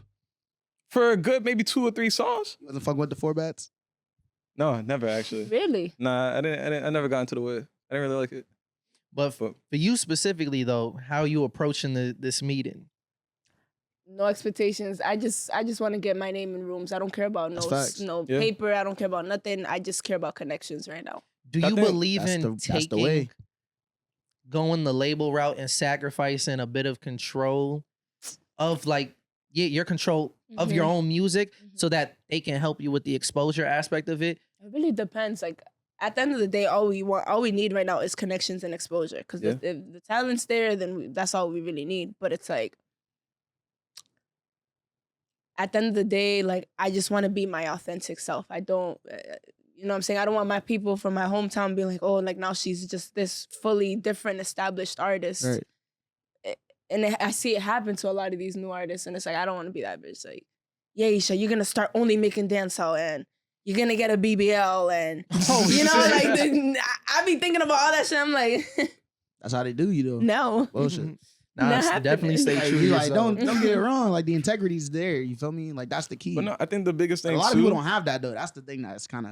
for a good maybe 2 or 3 songs.
You wasn't fucking with the 4 bats?
No, never actually.
Really?
Nah, I never got into the way. I didn't really like it.
But for you specifically though, how are you approaching this meeting?
No expectations. I just want to get my name in rooms. I don't care about
That's facts.
no
Yeah.
paper. I don't care about nothing. I just care about connections right now.
Do
I
you
think
believe
that's
in
the way.
taking going the label route and sacrificing a bit of control of like your control of your own music so that they can help you with the exposure aspect of it?
It really depends. Like at the end of the day, all we need right now is connections and exposure. Because
Yeah.
if the talent's there, then that's all we really need. But it's like at the end of the day, like I just want to be my authentic self. I don't, you know what I'm saying? I don't want my people from my hometown being like, oh, like now she's just this fully different established artist.
Right.
And I see it happen to a lot of these new artists, and it's like I don't want to be that bitch. Like, yeah, Isha, you're gonna start only making dancehall, and you're gonna get a BBL, and you know, like I be thinking about all that shit. I'm like,
That's how they do you though.
no.
Bullshit.
Nah,
Not
it's definitely stay
Like,
true to
you like,
yourself.
don't get it wrong. Like the integrity's there. You feel me? Like that's the key.
But no, I think the biggest thing
a lot of
too,
people don't have that though. That's the thing that kind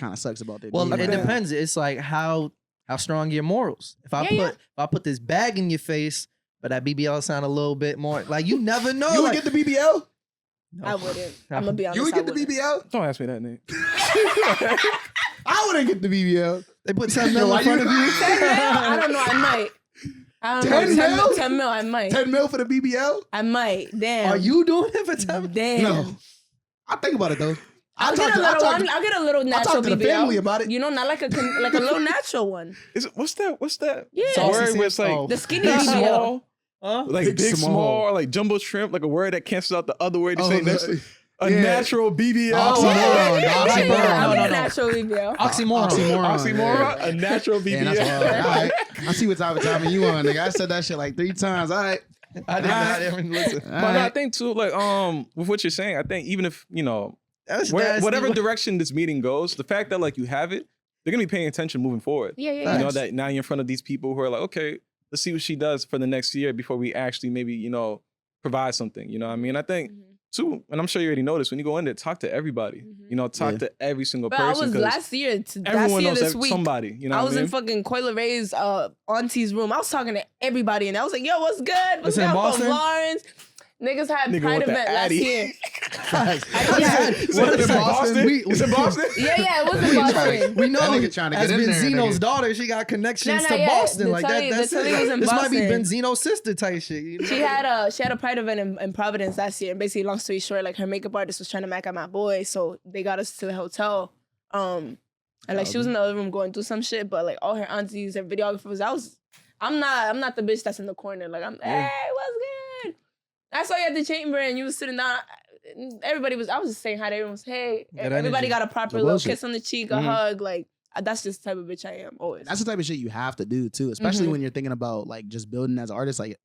of sucks about their
Well,
game.
it
Yeah.
depends. It's like how strong your morals. If I put this bag in your face, but that BBL sound a little bit more like you never know.
You would
like,
get the BBL?
no.
I wouldn't. I'm gonna be honest.
You would
I
get the
wouldn't.
BBL?
don't ask me that, Nate.
I wouldn't get the BBL.
They put 10
Yo,
mil
why
in front
you-
of you.
10 mil? I don't know. I might. I don't
10
know.
mil?
10 mil. I might.
10 mil for the BBL?
I might. Damn.
Are you doing it for 10 mil?
Damn.
No. I think about it though.
I'll get a little
I'll
natural
talk to the
BBL.
family about it.
You know, not like a little natural one.
Is it, what's that?
Yeah.
It's a word where it's like
Oh.
The skinny
big,
BBL.
small,
Huh?
like
Big,
big,
small.
small, or like jumbo shrimp, like a word that cancels out the other word you say next to a
yeah.
natural BBL.
Oxymoron. Oxymoron.
I'll
No,
get a
no.
natural BBL.
Oxymoron.
Oxymoron, a natural BBL.
Yeah, that's wild. All right. I see what type of timing you on, nigga. I said that shit like 3 times. All right.
I did not even listen.
All
But no, I
right.
think too, like with what you're saying, I think even if you know
That's
whatever
nasty.
direction this meeting goes, the fact that like you have it, they're gonna be paying attention moving forward.
Yeah.
You know that now you're in front of these people who are like, okay, let's see what she does for the next year before we actually maybe provide something. You know what I mean? I think too, and I'm sure you already noticed when you go in there, talk to everybody. You know, talk to every single
But I
person.
was
'cause
last year
everyone knows
this week.
somebody. You know,
I
what
was
I mean?
in fucking Coyle Ray's auntie's room. I was talking to everybody, and I was like, "Yo, what's good? What's
It's in
up,
Boston?
Lawrence?" Niggas had
Nigga
Pride
with the
event last
Addy.
year.
Is it in Boston? It's in Boston?
Yeah, it was in Boston.
We know
That nigga trying to
as
get in there,
Benzino's
nigga.
daughter, she got connections
Nah,
to
yeah,
Boston.
the
Like
telly-
that. That's
the telly was in
this might be
Boston.
Benzino's sister type shit. You know?
She had a Pride event in Providence last year, and basically, long story short, like her makeup artist was trying to mac out my boy, so they got us to the hotel. And like she was in the other room going through some shit, but like all her aunties and videographers, I'm not the bitch that's in the corner. Like hey, what's good? I saw you at the chamber and you was sitting down. I was just saying hi to everyone. Was, hey,
Good
everybody
energy.
got a proper
The
little
bullshit.
kiss on the cheek, a hug. Like that's just the type of bitch I am always.
That's the type of shit you have to do too, especially when you're thinking about like just building as an artist, like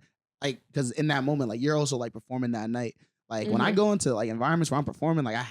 because in that moment, like you're also like performing that night. Like when I go into like environments where I'm performing, like I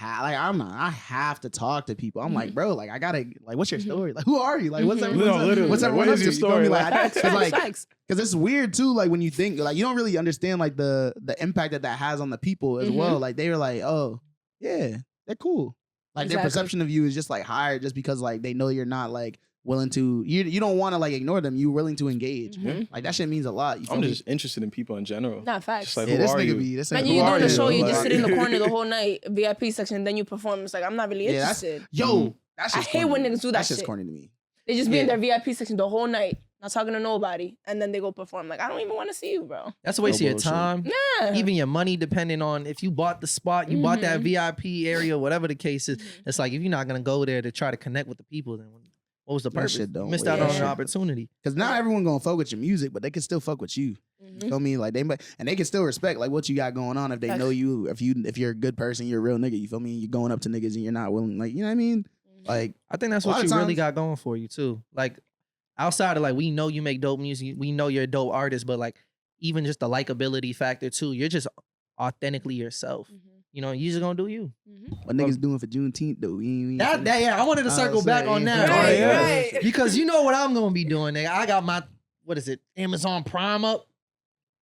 have to talk to people. I'm like, bro, like I gotta like, what's your story? Like, who are you? Like, what's everyone's
literally,
what's
like,
everyone
what
up
is
to?
your
You feel
story?
me?
Like,
Like,
Facts,
cause like,
facts.
because it's weird too. Like when you think like you don't really understand like the impact that has on the people as well. Like they were like, oh yeah, they're cool. Like their
Exactly.
perception of you is just like higher just because like they know you're not like willing to you don't want to like ignore them. You willing to engage.
Mhm.
Like that shit means a lot. You feel
I'm
me?
just interested in people in general.
Not facts.
Just like,
Yeah,
who
this
are
nigga
you?
be this
Man,
nigga.
you
who
doing
are
a show, you
Like-
just sit in the corner the whole night, VIP section, then you perform. It's like, I'm not really
Yeah, that's
interested.
yo. That's
I
just
hate
corny.
when niggas do that
That's just
shit.
corny to me.
They just be in
Yeah.
their VIP section the whole night, not talking to nobody, and then they go perform. Like, I don't even want to see you, bro.
That's a waste of
No
your
bullshit.
time.
Yeah.
Even your money, depending on if you bought the spot, you bought that
Mhm.
VIP area, whatever the case is.
Mhm.
It's like if you're not gonna go there to try to connect with the people, then what was the
That
purpose?
shit
You
don't
missed
work.
out on
Yeah.
an opportunity.
Because not everyone gonna fuck with your music, but they can still fuck with you.
Mhm.
You feel me? Like and they can still respect like what you got going on if they
Facts.
know you. If you're a good person, you're a real nigga. You feel me? You're going up to niggas and you're not willing. Like you know what I mean? Like
I think that's
A lot
what
of
you really
times-
got going for you too. Like outside of like we know you make dope music, we know you're a dope artist, but like even just the likability factor too, you're just authentically yourself.
Mhm.
You know, you just gonna do you.
Mhm.
what niggas doing for Juneteenth though? We ain't-
That yeah, I wanted to
I
circle
was
back on
saying,
that.
Right,
yeah.
right.
Because you know what I'm gonna be doing, nigga. I got my what is it, Amazon Prime up.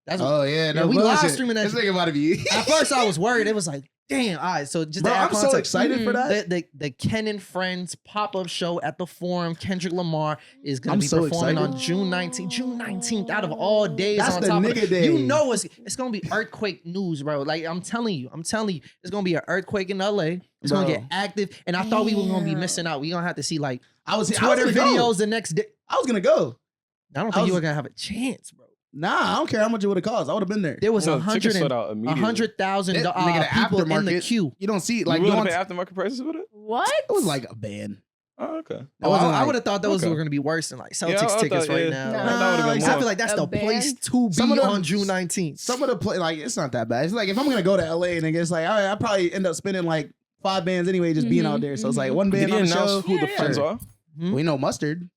That's
Oh yeah, no
we live
bullshit.
streaming that
This
shit.
nigga about to be.
At first I was worried. It was like, damn, all right. So just
Bro,
to add
I'm so
context,
excited for that.
the Ken and Friends pop-up show at the Forum, Kendrick Lamar is gonna
I'm
be
so
performing
excited.
on June 19th. June 19th, out of all days
That's
on
the
top of
nigga
it.
day.
You know it's gonna be earthquake news, bro. Like I'm telling you, it's gonna be an earthquake in LA. It's gonna
Bro.
get active. And I thought we were gonna be
Damn.
missing out. We gonna have to see like
I was
Twitter
gonna go.
videos the next day.
I was gonna go.
I don't
I
think you
was-
were gonna have a chance, bro.
Nah, I don't care how much it would have cost. I would have been there.
There was
No, tickets sold out immediately.
100,000
Nigga, the
people in the
aftermarket.
queue.
You don't see
Like,
like
you
you
willing
don't,
to pay aftermarket prices with it?
What?
it was like a band.
Oh, okay.
It
Oh,
wasn't
I
like-
would have thought those
okay.
were going to be worse than like Celtics
Yeah, I
tickets
thought,
right
yeah.
now.
Nah.
Like,
that would've been
I
more.
feel like that's
A
the
band?
place to be
Some of them-
on June 19th.
Some of the play like it's not that bad. It's like if I'm gonna go to LA, nigga, it's like all right, I probably end up spending like 5 bands anyway, just being
Mhm,
out there. So it's like
mhm.
one
Did
band
he
on the
announce
show.
who the
Yeah,
friends
Sure.
are?
We know Mustard.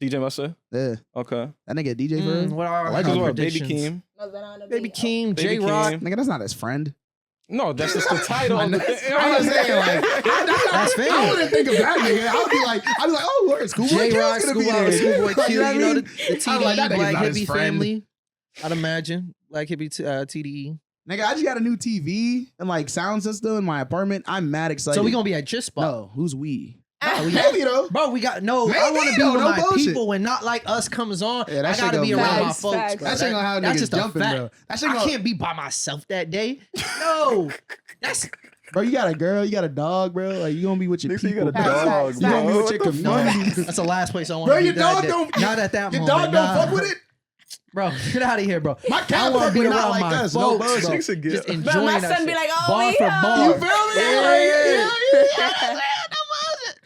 DJ Mustard?
Yeah,
Okay.
that nigga DJ for real.
What are
like
our
his
Because what, Baby
predictions?
Keem?
Baby Keem,
Baby
J Rock.
Keem.
Nigga, that's not his friend.
No, that's just the title.
I
of
know.
the thing.
I'm just saying, like,
That's fair.
I wouldn't think of that nigga. I'd be like, oh, where's Schoolboy
J
Q's
Rock,
gonna be
Schoolboy,
there?
Schoolboy
Like,
Q,
you know what I mean?
the
I'm
TDE,
like, that nigga's
Black
not his
Hippie
friend.
family. I'd imagine. Black Hippie TDE.
Nigga, I just got a new TV and like sound system in my apartment. I'm mad excited.
So we going to be at Just Spot.
no, who's we?
No, we-
Maybe though.
Bro, we got I
Maybe,
want to be
though,
with
no
my
bullshit.
people when not like us comes on.
Yeah, that
I
shit
gotta
gonna
be
be
around my
facts,
folks,
facts.
bro.
That shit gonna have
That's
niggas
just a
jumping,
fact.
bro. That shit
I
gonna,
can't be by myself that day. No, that's
bro. You got a girl, you got a dog, bro. Like you gonna be with your
Nigga, you
people.
got a
bro.
Facts,
dog,
facts,
You gonna be
bro.
with your
What the fuck?
community.
that's the last place I want
Bro,
to be.
your dog
that
don't.
day. Not at that
Your
moment.
dog don't
nah.
fuck with it.
Bro, get out of here, bro.
My
I
cat
want
fuck
to be
with it,
around
not like
my
us. No
folks,
bullshit.
bro.
Chicks are good.
Just
Bro,
enjoying
Bro, my
that
son
shit.
be like, oh,
bar
we
for
here.
bar.
You feel me?
Yeah.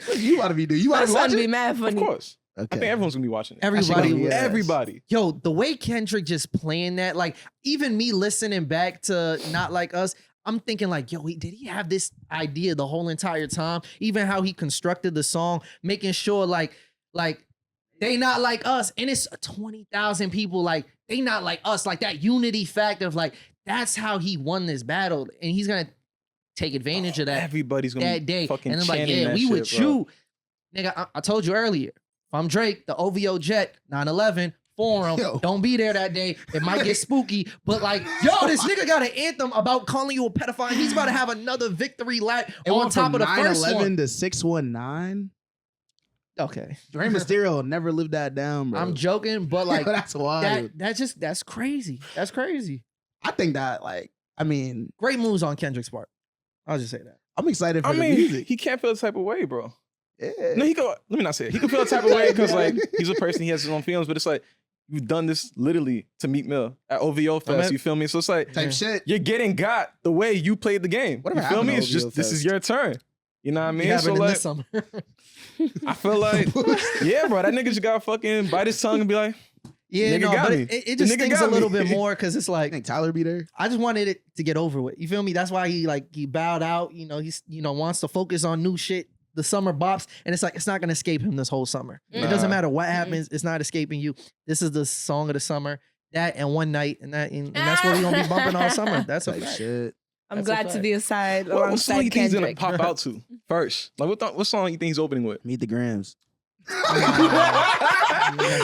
What you want to be doing? You
My
want to
son
watch
be
it?
mad
Of
funny.
course. I
Okay.
think everyone's gonna be watching it.
Everybody,
Yes.
Everybody.
yo, the way Kendrick just playing that, like even me listening back to Not Like Us, I'm thinking like, yo, did he have this idea the whole entire time? Even how he constructed the song, making sure like they not like us, and it's 20,000 people like they not like us, like that unity factor of like that's how he won this battle, and he's gonna take advantage of that
Everybody's gonna
that
be
day.
fucking
And I'm like,
chanting
yeah,
that
we
shit,
with
bro.
you. Nigga, I told you earlier. If I'm Drake, the OVO jet, 9/11, Forum,
Yo.
don't be there that day. It might get spooky, but like, yo, this nigga got an anthem about calling you a pedophile. He's about to have another victory lap
It
on
went
top
from
of the first
9/11
one.
to 619.
Okay.
Rey Mysterio never lived that down, bro.
I'm joking, but like
that's wild.
that's crazy. That's crazy.
I think that like I mean
Great moves on Kendrick's part. I'll just say that.
I'm excited for
I
the
mean,
music.
he can't feel the type of way, bro.
Yeah.
No, he could. Let me not say it. He could feel the type of way because like he's a person. He has his own feelings, but it's like you've done this literally to Meek Mill at OVO Fest.
mean-
You feel me? So it's like
Type shit.
you're getting got the way you played the game.
Whatever
You feel
happened
me?
to
It's just
OVO
this is
Fest?
your turn. You know what I mean?
You
So
having in
like,
this summer.
I feel like, yeah, bro, that nigga just gotta fucking bite his tongue and be like,
Yeah,
Nigga
no,
got
but
me.
it
The
just
nigga
stings a
got me.
little bit more because it's
I
like
think Tyler be there.
I just wanted it to get over with. You feel me? That's why he bowed out. You know, he's wants to focus on new shit, the summer bops, and it's like it's not gonna escape him this whole summer. It doesn't
Nah.
matter what happens, it's not escaping you. This is the song of the summer. That and 1Night, and that's what we're gonna be bumping all summer. That's a
Type
fact.
shit.
I'm
That's a
glad to
fact.
be aside
what song
alongside
you think he's gonna
Kendrick.
pop out to first? Like what song you think he's opening with?
Meet the Grams.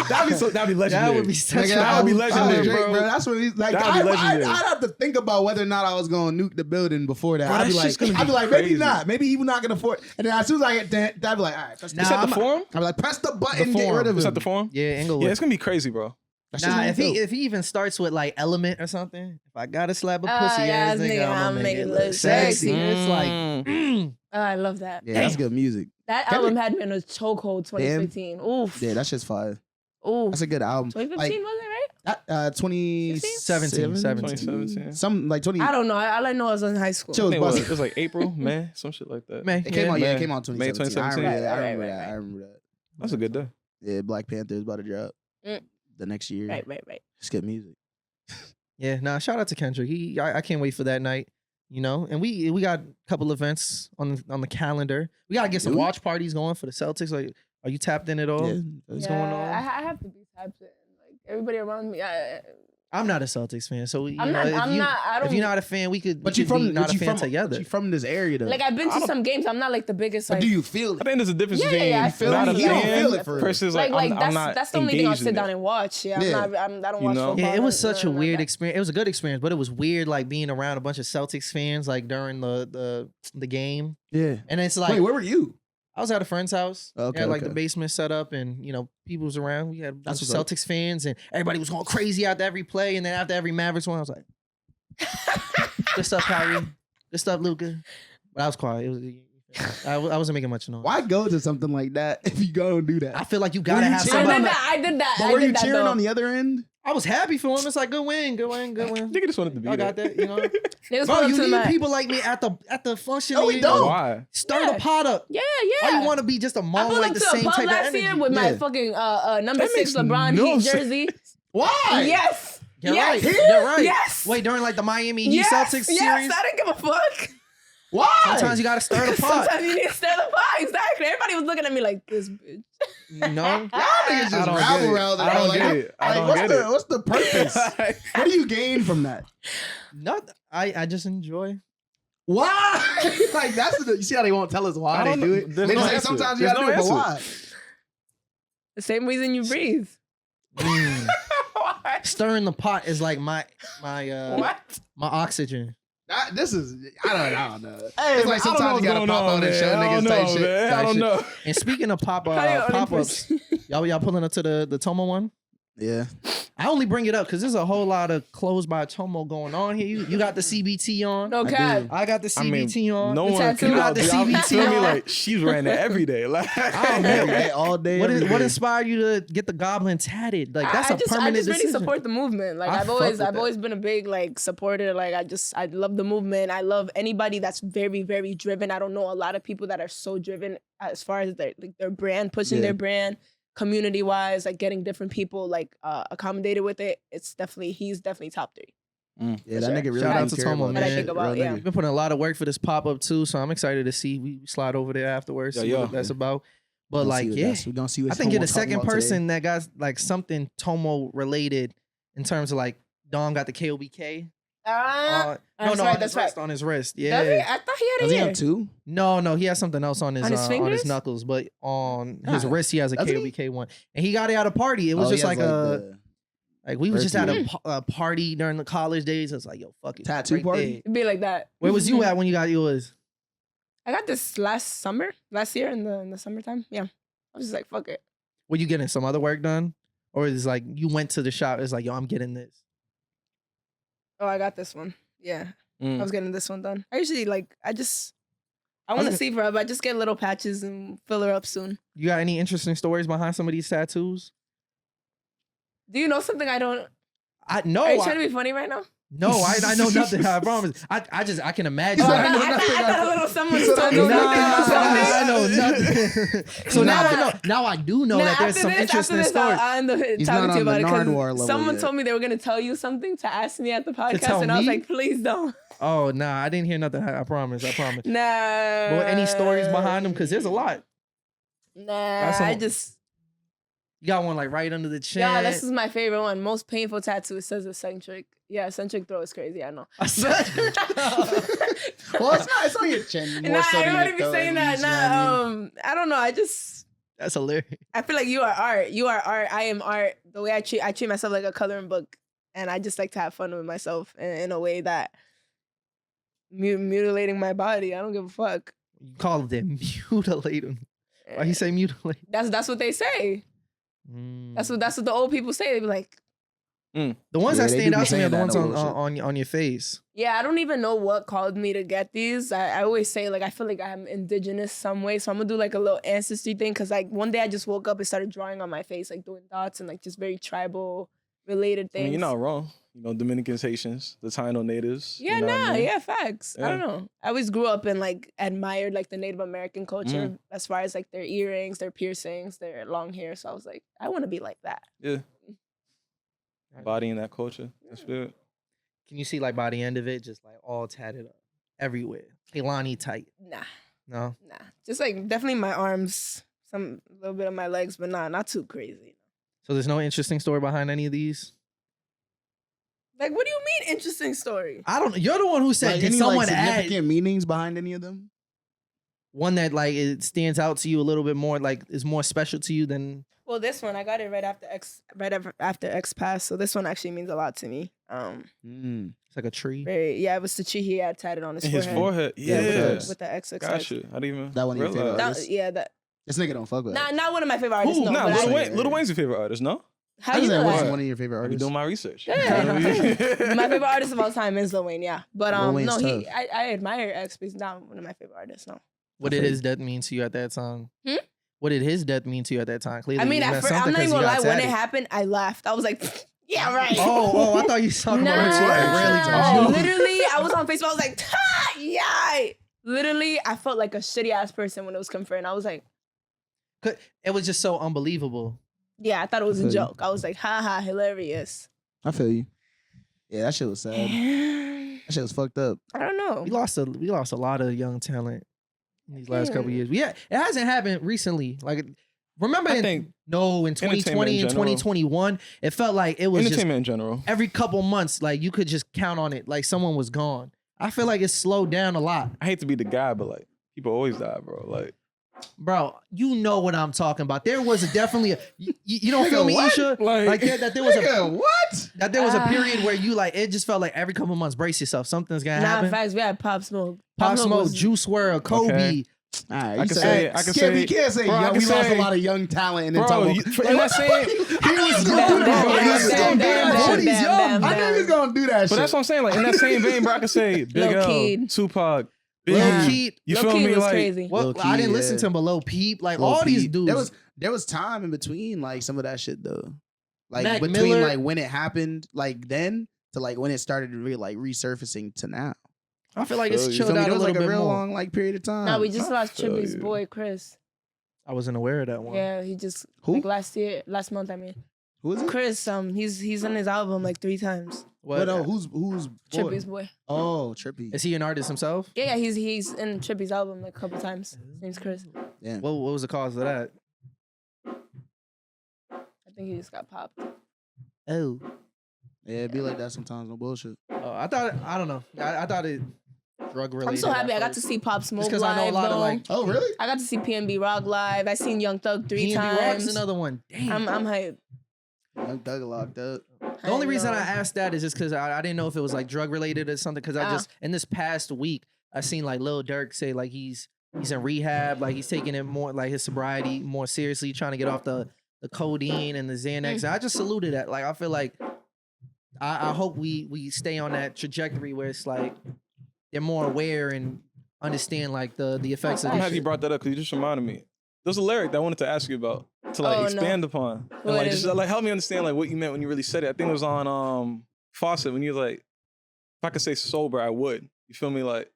That'd be legendary.
That would be such
Nigga,
a
that would be
I was
legendary,
Drake,
bro.
That's what he's like.
That'd be legendary.
I'd have to think about whether or not I was going to nuke the building before that.
Bro,
I'd be
that
like,
shit's gonna be
maybe
crazy.
not. Maybe he was not gonna afford. And then as soon as I get that, I'd be like, all right, press
Nah,
It's at the forum?
I'd be like, press the button,
The
get
forum.
rid of
It's
him.
at the forum?
Yeah, Inglewood.
Yeah, it's gonna be crazy, bro.
That shit's
Nah,
gonna
if
be
he
dope.
if he even starts with like Element or something, if I gotta slap a pussy
yeah,
ass nigga, I'm gonna make it look
sexy.
sexy. It's like,
I love that.
Yeah, that's good music.
That
Kendrick-
album had me in a chokehold 2015. Oof.
Yeah, that shit's fire.
Oof.
That's a good album.
2015 was it, right?
That 2017.
2017.
Some like 20.
I don't know. All I know is I was in high school.
Chill.
I think it was,
busted.
it was like April, May, some shit like that.
man,
It came out. Yeah,
May.
it came out in
May
2017.
2017.
I remember that. I
Right,
remember
right,
that.
right.
I remember that.
That's a good day.
Yeah, Black Panther is about to drop
Mm.
the next year.
Right.
Just good music.
yeah. Nah, shout out to Kendrick. I can't wait for that night. You know, and we got a couple events on the calendar. We gotta get some
Do we?
watch parties going for the Celtics. Like, are you tapped in at all?
Yeah,
What's
Yeah,
going on?
I have to be tapped in. Like everybody around me.
I'm not a Celtics fan, so you
I'm
know,
not.
if
I'm
you,
not. I don't.
if you're not a fan, we could.
But
we
you
could be
from
not
but
a
you
fan
from
together.
you from this area though.
like I've been to some games. I'm not like the biggest.
But
Like,
do you feel
I
it?
think there's a difference
Yeah,
between
yeah, I feel
not a
it. You don't
fan
feel it for real.
versus like,
like
I'm not
that's the only thing I'll
engaged
sit
in
down
it.
and watch. Yeah,
Yeah.
I don't
You
watch
know?
football.
Yeah, it was such a
nothing like
weird
that.
experience. It was a good experience, but it was weird, like being around a bunch of Celtics fans, like during the game.
Yeah.
And it's like
Wait, where were you?
I was at a friend's house.
Okay,
Had like
okay.
the basement set up, and you know people was around. We had a bunch
That's
of
what's up.
Celtics fans, and everybody was going crazy after every play, and then after every Mavericks one, I was like, "Good stuff, Kyrie. Good stuff, Luka." But I was quiet. It was, I wasn't making much noise.
Why go to something like that if you go and do that?
I feel like you
Were
gotta
you
have
cheering
I
on
somebody.
did that.
But
I
were
did
you
that,
cheering
though.
on the other end?
I was happy for him. It's like good win.
Nigga just wanted to be
I
there.
got that, you know.
They was
Bro,
pulling
you
to
need
my-
people like me at the function.
No, we
you
don't.
know.
Why?
Stir
Yeah.
the pot up.
Yeah.
Why you want to be just a
I
mom
pulled
like
up
the
to a
same
pub
type of
last
energy?
year with my
Yeah.
fucking number
That
6
makes
LeBron
no
Heat
sense.
jersey.
Why?
Yes.
You're
Yes.
right. You're right.
Yes.
Wait, during like the Miami Heat
Yes.
Celtics
Yes.
series,
I didn't give a fuck.
Why?
sometimes you gotta stir the pot.
Sometimes you need to stir the pot. Exactly. Everybody was looking at me like this bitch.
You know?
Y'all niggas just
I don't
rabble
get it.
rousing.
I don't
like,
get it. I
like,
don't
what's
get
the
it.
what's the purpose? What do you gain from that?
Not. I just enjoy.
Why? Like that's the, you see how they won't tell us why
I
they
don't
do
know.
it.
There's
They
no
just say
answer.
sometimes you
There's
gotta do
no
it, but why?
answer.
The same reason you breathe.
Mm.
What?
Stirring the pot is like my my oxygen.
This is I don't know.
Hey,
It's
man,
like sometimes you gotta pop on and show niggas type shit.
I don't know.
And speaking of pop
How you only
ups, y'all pulling up to the Tomo one?
Yeah.
I only bring it up because there's a whole lot of clothes by Tomo going on here. You got the CBT on.
No
I
cap.
do.
I got the
I mean,
CBT on.
no
The
one
tattoo.
can
Got the
out- you
CBT
feel me?
on.
Like she's wearing it every day. Like
Oh, man.
Every day, all day.
What,
every
what
day.
inspired you to get the goblin tatted? Like that's
I
a
just
permanent
really
decision.
support the movement. Like
I
I've
fuck
always
with that.
been a big like supporter. Like I love the movement. I love anybody that's very, very driven. I don't know a lot of people that are so driven as far as their brand, pushing
Yeah.
their brand, community wise, like getting different people like accommodated with it. He's definitely top 3.
Yeah,
For
that
sure.
nigga really
Shout out
don't
to
care
Tomo,
about
man.
that
That I
think
shit,
about,
real
yeah.
nigga.
We've been putting a lot of work for this pop up too, so I'm excited to see. We slide over there afterwards.
Yeah,
See
yeah.
what that's about. But
We're gonna
like,
see what
yeah,
that's- we gonna see what
I think get
Tomo
a
talking
second
about today.
person that got like something Tomo related in terms of like Dom got the KOBK.
That's right.
On his wrist.
Does he?
Yeah.
I thought he had
Does
it
he
here.
have 2?
No, he has something else on his
fingers?
knuckles, but on his
Nah,
wrist he has a
does he?
KOBK one, and he got it at a party. It was just like like we was just at a party during the college days. It's like, yo, fuck it,
Tattoo
right
party?
there.
It'd be like that.
Where was you at when you got yours?
I got this last year in the summertime. Yeah. I was just like, fuck it.
Were you getting some other work done, or is like you went to the shop? It's like, yo, I'm getting this.
Oh, I got this one. Yeah. I
Mm.
was getting this one done. I usually I want
was
to
gonna-
see forever. I just get little patches and fill her up soon.
You got any interesting stories behind some of these tattoos?
Do you know something I don't?
I know.
Are you trying to be funny right now?
I know nothing. I promise. I can imagine.
Oh,
said,
I,
I know
thought,
nothing.
I thought a little someone
He said,
told
I
you
know
something.
nothing.
I know nothing. So now I know. Now I do know that there's some interesting stories.
I'll end up
He's
talking
not
to you
on
about
the
it
Nardwuar level
because someone
yet.
told me they were gonna tell you something to ask me at the podcast,
tell
and I was
me?
like, please don't.
Oh nah, I didn't hear nothing. I promise.
Nah.
But any stories behind them? Because there's a lot.
Nah,
some-
I just.
You got one like right under the chin.
Yeah, this is my favorite one. Most painful tattoo. It says eccentric. Yeah, eccentric throw is crazy. I know.
Well, it's on your chin. More
Nah,
so than your
everybody be
throat,
saying
at
that.
least, you know what I mean?
I don't know. I just
That's hilarious.
I feel like you are art. You are art. I am art. The way I treat myself like a coloring book, and I just like to have fun with myself in a way that mutilating my body. I don't give a fuck.
You call them mutilating. Why you say mutilate?
That's what they say. That's what the old people say. They be like,
The ones
Yeah,
that
they
stand
do be
out to me are
saying
the
that
ones
in the
on your face.
yeah, I don't even know what caused me to get these. I always say, like, I feel like I'm indigenous some way. So I'm going to do, like, a little ancestry thing. Because, like, one day I just woke up and started drawing on my face, like, doing dots and, like, just very tribal-related
I
things.
mean, you're not wrong. You know, Dominicans, Haitians, the Taino natives.
Yeah,
you know what I mean?
yeah, facts. I don't know. I always grew up and, like, admired, like, the Native American culture as far as, like, their earrings, their piercings, their long hair. So I was like, I want to be like that.
Yeah. Bodying that culture. That's good.
Can you see like by the end of it, just like all tatted up everywhere, Kehlani tight?
Nah.
No.
Just, like, definitely my arms, a little bit of my legs, but not too crazy.
So there's no interesting story behind any of these.
Like, what do you mean interesting story?
I don't. You're the one who said
Like,
did
any
someone
like
add
significant meanings behind any of them?
one that like it stands out to you a little bit more, like is more special to you than?
Well, this one I got it right after X passed, so this one actually means a lot to me.
It's like a tree.
It was the tree he had tatted on his
And
forehead.
his forehead.
Yeah,
Yeah.
with the XXX.
Gotcha. I didn't even
That one of your favorite
realize.
artists? This nigga don't fuck with it.
Not one of my favorite artists.
Who?
No,
Nah,
but
Lil Wayne's your favorite artist, no?
how you know
What's
that?
one of your favorite
I be
artists?
doing my research.
Yeah. My favorite artist of all time is Lil Wayne, yeah. But
Lil Wayne's
no,
tough.
I admire X, but he's not one of my favorite artists. No.
What did his death mean to you at that time?
Hmm?
What did his death mean to you at that time? Clearly,
I mean,
it meant
I'm
something
not
'cause
even
he
gonna lie.
got
When it
tatted.
happened, I laughed. I was like, yeah, right.
Oh, I thought you were talking about when she like really
No,
touched you.
literally, I was on Facebook. I was like, yeah. Literally, I felt like a shitty ass person when it was confirmed. I was like,
It was just so unbelievable.
yeah, I thought it was a
feel you.
joke. I was like, haha, hilarious.
I feel you. Yeah, that shit was sad.
I
That shit was fucked up.
don't know.
We lost a lot of young talent in these last couple years. Yeah, it hasn't happened recently. Like, remember?
I
In
think
2020
entertainment in
and
general.
2021, it felt like it was just
entertainment in general.
every couple months, like you could just count on it, like someone was gone. I feel like it's slowed down a lot,
I hate to be the guy, but like people always die, bro. Like
bro. You know what I'm talking about. There was definitely you don't
Nigga,
feel me,
what?
Isha?
Like-
Like that there was
Nigga, what?
a period where you like it just felt like every couple months brace yourself, something's gonna
Nah,
happen.
facts. We had Pop Smoke.
Pop Smoke,
was-
Juice WRLD, Kobe.
Okay.
All right,
I
you
can
said-
say- I can
Skip,
say-
you can't say
bro, I
young,
can
we lost
say-
a lot of young talent and then
Bro,
talk about.
you-
Like,
in
what
that
the
same-
fuck? He was
Bam,
going
bam,
to
bam,
He was
bam,
gonna do
bam,
that
bam,
shit. He's
bam,
young.
bam,
I knew he was
bam.
gonna do that
But
shit.
that's what I'm saying. Like in that same vein, bro, I could say Big
Lil
L,
Keed.
Tupac,
Lil
Biggie.
Keed.
You
Lil
feel
Keed
me?
was
Like
crazy.
Well,
Lil
I didn't
Keed,
listen
yeah.
to him, but Lil Peep, like
Lil
all these
Peep.
dudes.
There was time in between like some of that shit though. Like
Mac
between
Miller.
like when it happened, like then to like when it started like resurfacing to now.
I feel like
Feel
it's
you.
You feel
chilled
me?
out
There
a
was
little
like a
bit
real
more.
long like period of time.
Nah, we just lost
feel
Trippy's
you.
boy, Chris.
I wasn't aware of that one.
Yeah, he just
Who?
like last month. I mean,
Who is it?
Chris. He's on his album like 3 times.
What? No, who's boy?
Trippy's boy.
Oh, Trippy.
Is he an artist himself?
Yeah, he's in Trippy's album like a couple times. His name's Chris.
Yeah.
What was the cause of that?
I think he just got popped.
Oh,
Yeah, it be like that sometimes. No bullshit.
I thought I don't know. I thought it drug related.
I'm so happy I got to
first.
see Pop Smoke
Just 'cause I
live.
know a lot of,
though.
like,
Oh, really?
I got to see PNB Rock live. I seen Young Thug 3
P&B
times.
Rock's another one. Damn.
I'm hyped.
Young Thug locked up.
The only reason I
know.
asked that is just because I didn't know if it was like drug related or something. Because I just in this past week I seen like Lil Durk say like he's in rehab, like he's taking it more like his sobriety more seriously, trying to get off the codeine and the Xanax. And I just saluted that. Like I feel like I hope we stay on that trajectory where it's like they're more aware and understand like the effects of
I'm
this
happy you
shit.
brought that up because you just reminded me. There's a lyric that I wanted to ask you about to like
Oh, no.
expand upon and
What
like
is
just
it?
like help me understand like what you meant when you really said it. I think it was on Fawcett when you were like, if I could say sober, I would. You feel me? Like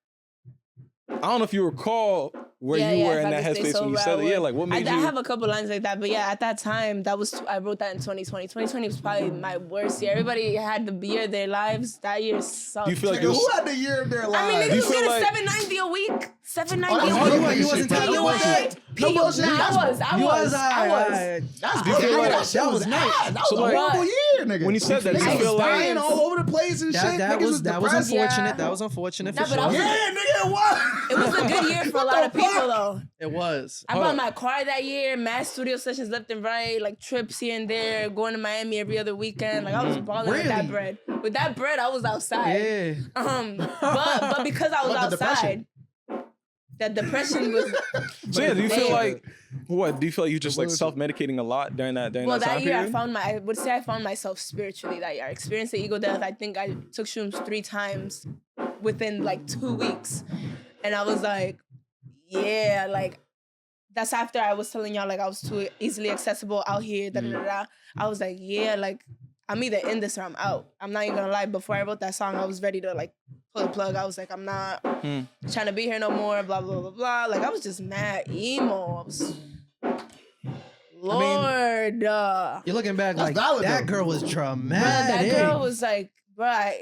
I don't know if you recall where you were
if
in
I
that
could stay
headspace when you
sober,
said
I
it. Yeah,
would.
like what made
I
you?
have a couple lines like that, but yeah, at that time, I wrote that in 2020. 2020 was probably my worst year. Everybody had the year of their lives. That year sucked.
Do you feel like
Nigga,
it was?
who had the year of their
I
lives?
mean,
You
niggas was
feel
getting
like-
790 a week. 790
Oh,
a
that's
week.
bullshit.
you wasn't
Bro,
taking
no
it
bullshit.
away.
No bullshit.
Nah, I was.
That's
That was nice.
That's
Do you feel
good.
like-
That shit
that was nice.
ass. That was
So,
a
like-
horrible year. scared, nigga.
When you said that,
Niggas
you
was
feel like
dying all over the place and shit.
That
Niggas
was
depressed.
unfortunate.
Yeah.
That was unfortunate for
Nah, but I
sure.
was-
Yeah, nigga, what?
It was a good year for a lot of people though.
It was.
I bought my car that year, mad studio sessions left and right, like trips here and there, going to Miami every other weekend. Like I was balling with that
Really?
bread. With that bread, I was outside.
Yeah.
But because I was
But the
outside, that depression was.
So yeah, do you feel
Man.
like what? Do you feel like you just like self-medicating a lot during that
Well,
that time
that year
period?
I would say I found myself spiritually that year. I experienced the ego death. I think I took shrooms 3 times within like 2 weeks. And I was like, yeah, like that's after I was telling y'all like I was too easily accessible out here. Da, da, da, da. I was like, yeah, like I'm either in this or I'm out. I'm not even gonna lie. Before I wrote that song, I was ready to like pull the plug. I was like, I'm not trying to be here no more. Blah blah blah blah. Like I was just mad emo. I was, Lord,
You're looking back
That's
like
valid,
that
though.
girl was
bruh,
dramatic.
that girl was like, bruh,